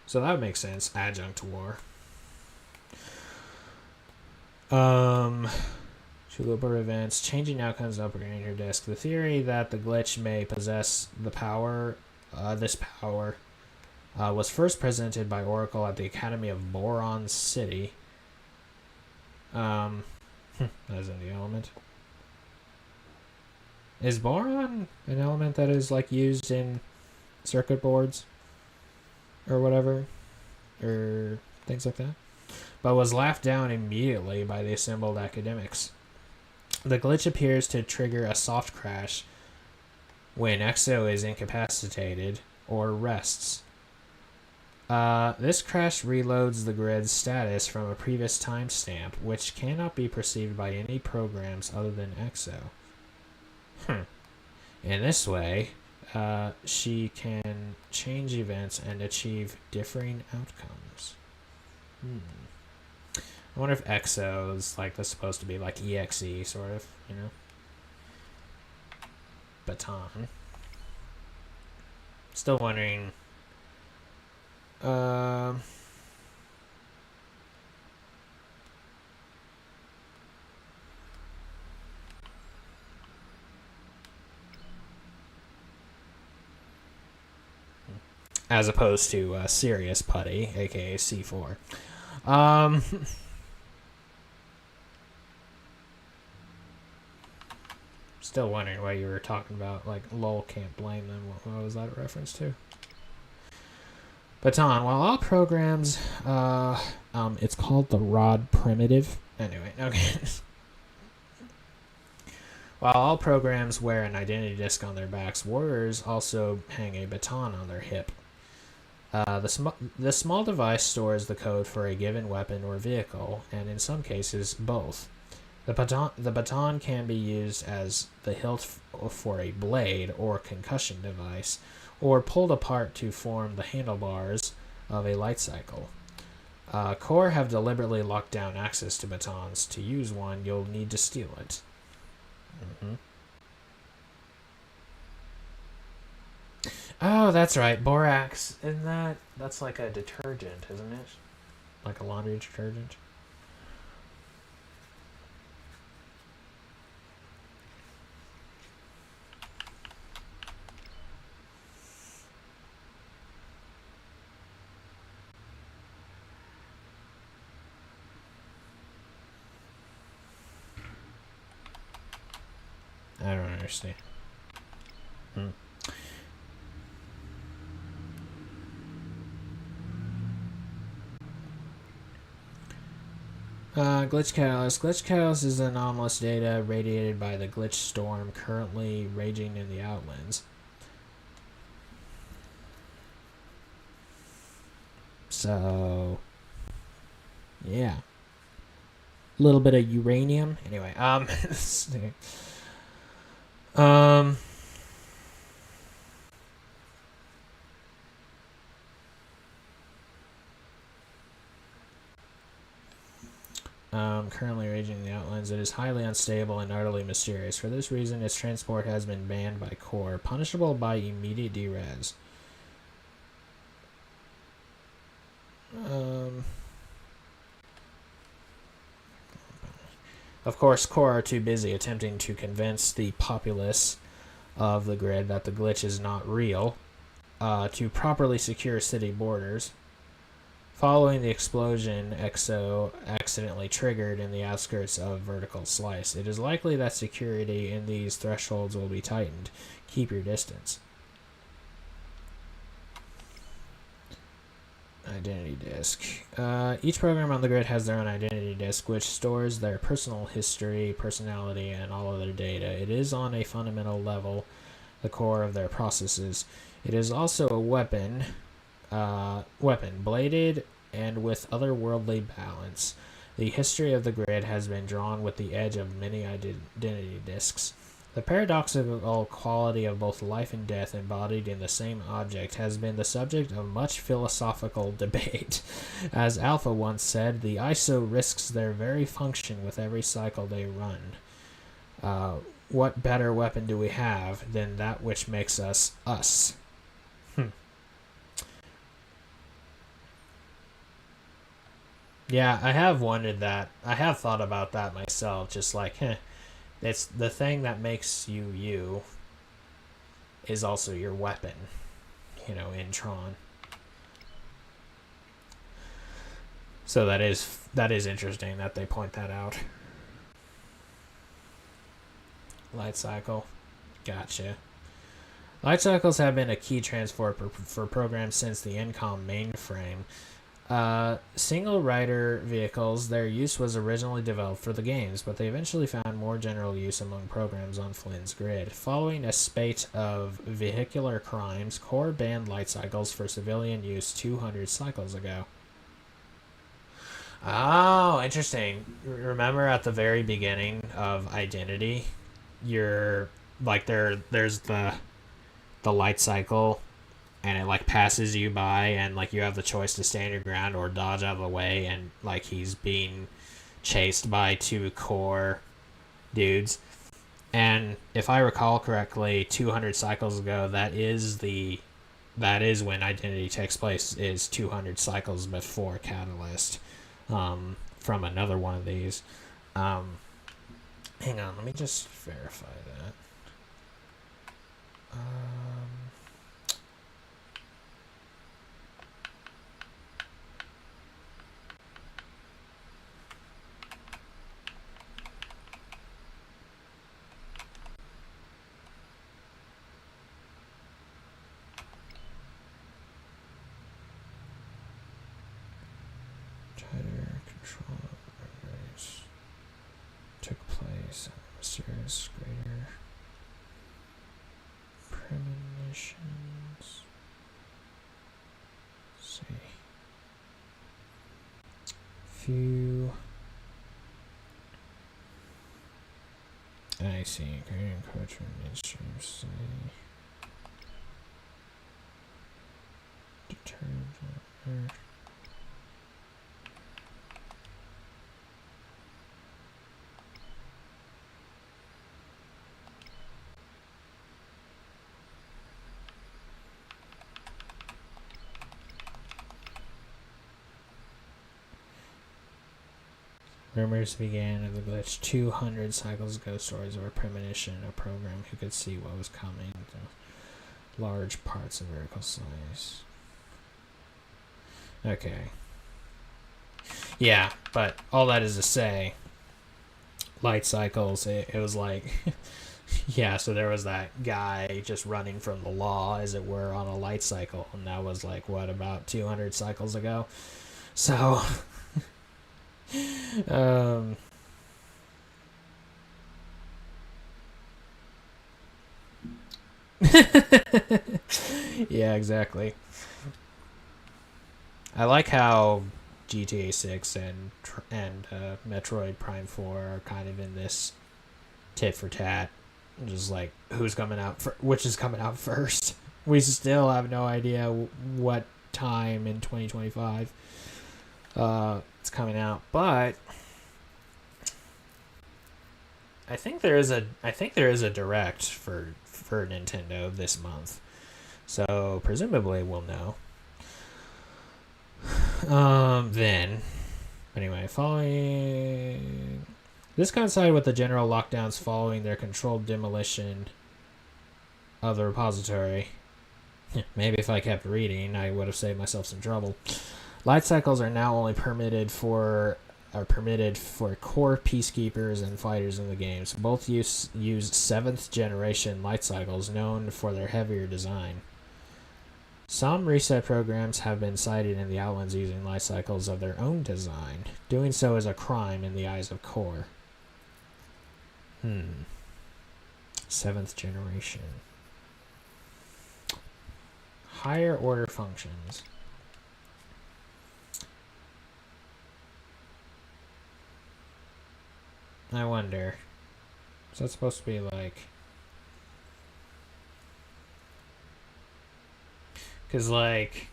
So that would make sense. Adjunct to war. Chuloper events, changing outcomes, upgrading your disk. The theory that the glitch may possess the power, this power, was first presented by Oracle at the Academy of Boron City. As in the element. Is boron an element that is like used in circuit boards or whatever, or things like that? But was laughed down immediately by the assembled academics. The glitch appears to trigger a soft crash when EXO is incapacitated or rests. This crash reloads the grid's status from a previous timestamp, which cannot be perceived by any programs other than EXO. In this way, she can change events and achieve differing outcomes. I wonder if EXO is like that's supposed to be like EXE, sort of, you know? Baton. Still wondering. As opposed to Sirius Putty, aka C4. Still wondering why you were talking about, like, lol, can't blame them. What was that a reference to? Baton, while all programs, it's called the rod primitive. Anyway, okay. While all programs wear an identity disc on their backs, warriors also hang a baton on their hip. The small device stores the code for a given weapon or vehicle, and in some cases, both. The baton can be used as the hilt for a blade or concussion device, or pulled apart to form the handlebars of a light cycle. Core have deliberately locked down access to batons. To use one, you'll need to steal it. Oh, that's right. Borax. Isn't that's like a detergent, isn't it? Like a laundry detergent. I don't understand. Glitch Catalyst. Glitch Catalyst is anomalous data radiated by the glitch storm currently raging in the Outlands. So, yeah. A little bit of uranium. Anyway, currently raging in the Outlands. It is highly unstable and utterly mysterious. For this reason, its transport has been banned by Core, punishable by immediate deres. Of course, Core are too busy attempting to convince the populace of the grid that the glitch is not real to properly secure city borders. Following the explosion EXO accidentally triggered in the outskirts of Vertical Slice, it is likely that security in these thresholds will be tightened. Keep your distance. Identity disk. Each program on the grid has their own identity disk, which stores their personal history, personality, and all of their data. It is on a fundamental level the core of their processes. It is also a weapon, bladed and with otherworldly balance. The history of the grid has been drawn with the edge of many identity disks. The paradoxical quality of both life and death embodied in the same object has been the subject of much philosophical debate. As Alpha once said, the ISO risks their very function with every cycle they run. What better weapon do we have than that which makes us us? Yeah, I have wondered that. I have thought about that myself, just like, it's the thing that makes you you is also your weapon, in Tron. So that is interesting that they point that out. Light cycle. Gotcha. Light cycles have been a key transport for programs since the NCOM mainframe. Single rider vehicles, their use was originally developed for the games, but they eventually found more general use among programs on Flynn's grid. Following a spate of vehicular crimes, Core banned light cycles for civilian use 200 cycles ago. Oh, interesting. Remember at the very beginning of Identity, you're like there's the light cycle, and it like passes you by, and like you have the choice to stand your ground or dodge out of the way, and like he's being chased by two core dudes. And if I recall correctly, 200 cycles ago, that is when Identity takes place, is 200 cycles before Catalyst, from another one of these. Hang on, let me just verify that. Control race took place at mysterious greater premonitions. Let's see. Few. I see. Creating culture mainstream society. Determined. Rumors began of the glitch 200 cycles ago. Stories of a premonition, a program who could see what was coming. Large parts of vertical slice. Okay. Yeah, but all that is to say, light cycles, it was like, yeah, so there was that guy just running from the law, as it were, on a light cycle, and that was like, what, about 200 cycles ago? So, yeah, exactly. I like how GTA 6 and Metroid Prime 4 are kind of in this tit for tat, just like which is coming out first. We still have no idea what time in 2025 it's coming out, but I think there is a direct for Nintendo this month, so presumably we'll know. Then, anyway, following this coincided with the general lockdowns following their controlled demolition of the repository. Maybe if I kept reading, I would have saved myself some trouble. Light cycles are now only permitted for core peacekeepers and fighters in the games. Both use 7th generation light cycles, known for their heavier design. Some reset programs have been cited in the outlines using life cycles of their own design. Doing so is a crime in the eyes of Core. 7th generation. Higher order functions. I wonder. Is that supposed to be like... Because, like...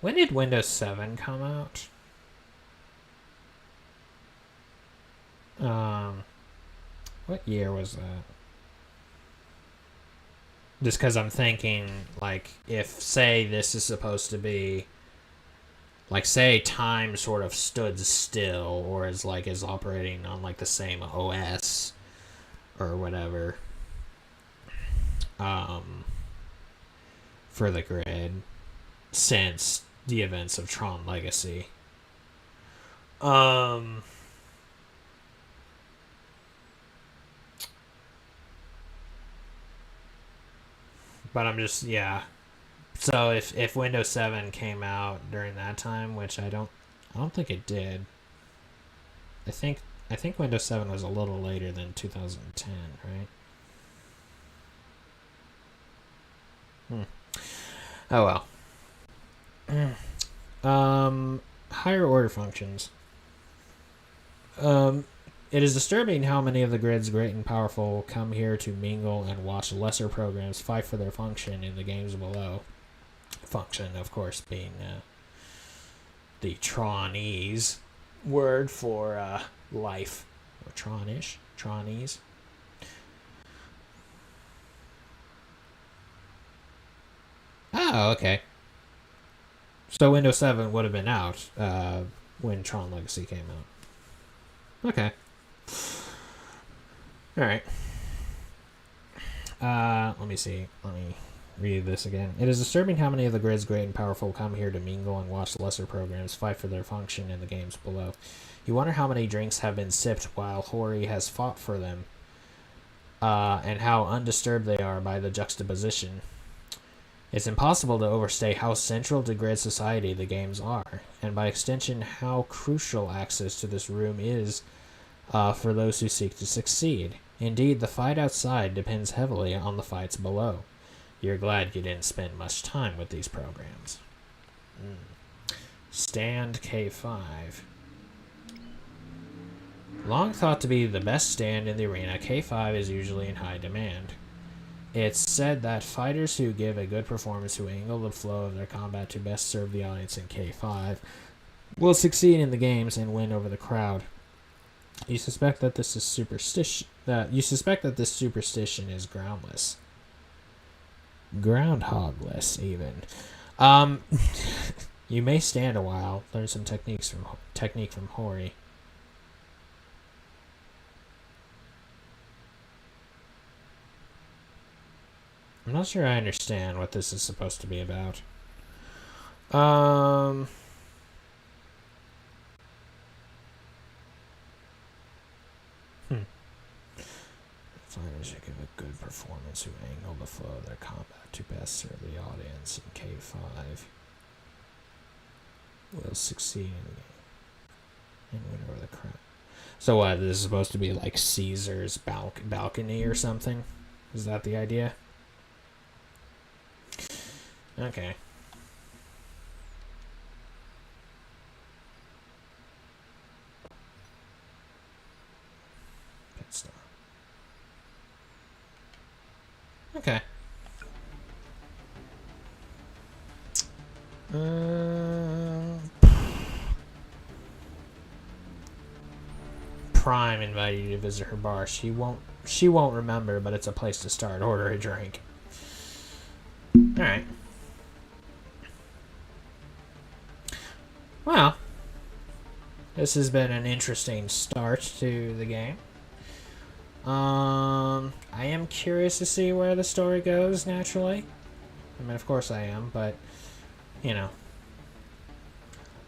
When did Windows 7 come out? What year was that? Just because I'm thinking, like, if, say, this is supposed to be... Like, say time sort of stood still, or is operating on like the same OS or whatever, for the grid since the events of Tron Legacy. But I'm just, yeah. So if Windows 7 came out during that time, which I don't think it did. I think Windows 7 was a little later than 2010, right? Oh well. Higher order functions. It is disturbing how many of the grid's great and powerful come here to mingle and watch lesser programs fight for their function in the games below. Function, of course, being the Tronese word for life, or Tronish, Tronese. Oh, okay. So Windows 7 would have been out when Tron Legacy came out. Okay. All right. Let me see. Let me read this again. It is disturbing how many of the grid's great and powerful come here to mingle and watch lesser programs fight for their function in the games below. You wonder how many drinks have been sipped while Hori has fought for them, and how undisturbed they are by the juxtaposition. It's impossible to overstate how central to grid society the games are, and by extension how crucial access to this room is for those who seek to succeed. Indeed, the fight outside depends heavily on the fights below. You're glad you didn't spend much time with these programs. Stand K5. Long thought to be the best stand in the arena, K5 is usually in high demand. It's said that fighters who give a good performance, who angle the flow of their combat to best serve the audience in K5, will succeed in the games and win over the crowd. You suspect that this is superstition. This superstition is groundless. Groundhogless, even. You may stand a while, learn some technique from Hori. I'm not sure I understand what this is supposed to be about. Fighters who give a good performance, who angle the flow of their combat to best serve the audience in K5 will succeed in the game and win over the crowd. So what, this is supposed to be like Caesar's balcony or something? Is that the idea? Okay. Pit stop. Okay. Prime invited you to visit her bar. She won't remember, but it's a place to start. Order a drink. Alright. Well, this has been an interesting start to the game. I am curious to see where the story goes, naturally. I mean, of course I am, but, you know.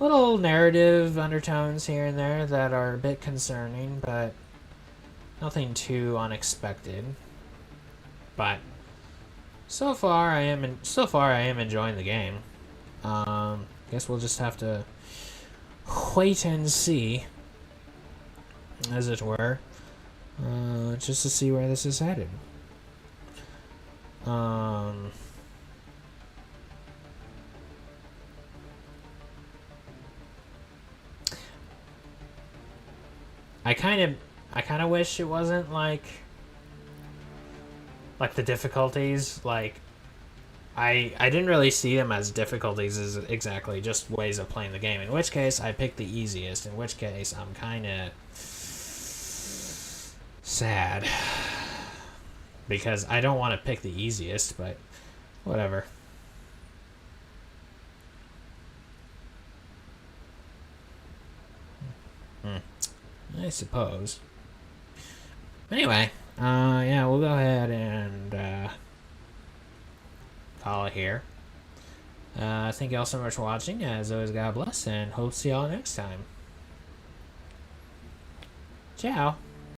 Little narrative undertones here and there that are a bit concerning, but nothing too unexpected. But, So far, I am enjoying the game. Guess we'll just have to wait and see, as it were, just to see where this is headed. I kind of wish it wasn't like the difficulties, like I didn't really see them as difficulties, as exactly just ways of playing the game. In which case, I picked the easiest. In which case, I'm kind of sad because I don't want to pick the easiest, but whatever. I suppose. Anyway, yeah, we'll go ahead and call it here. Thank you all so much for watching. As always, God bless, and hope to see y'all next time. Ciao.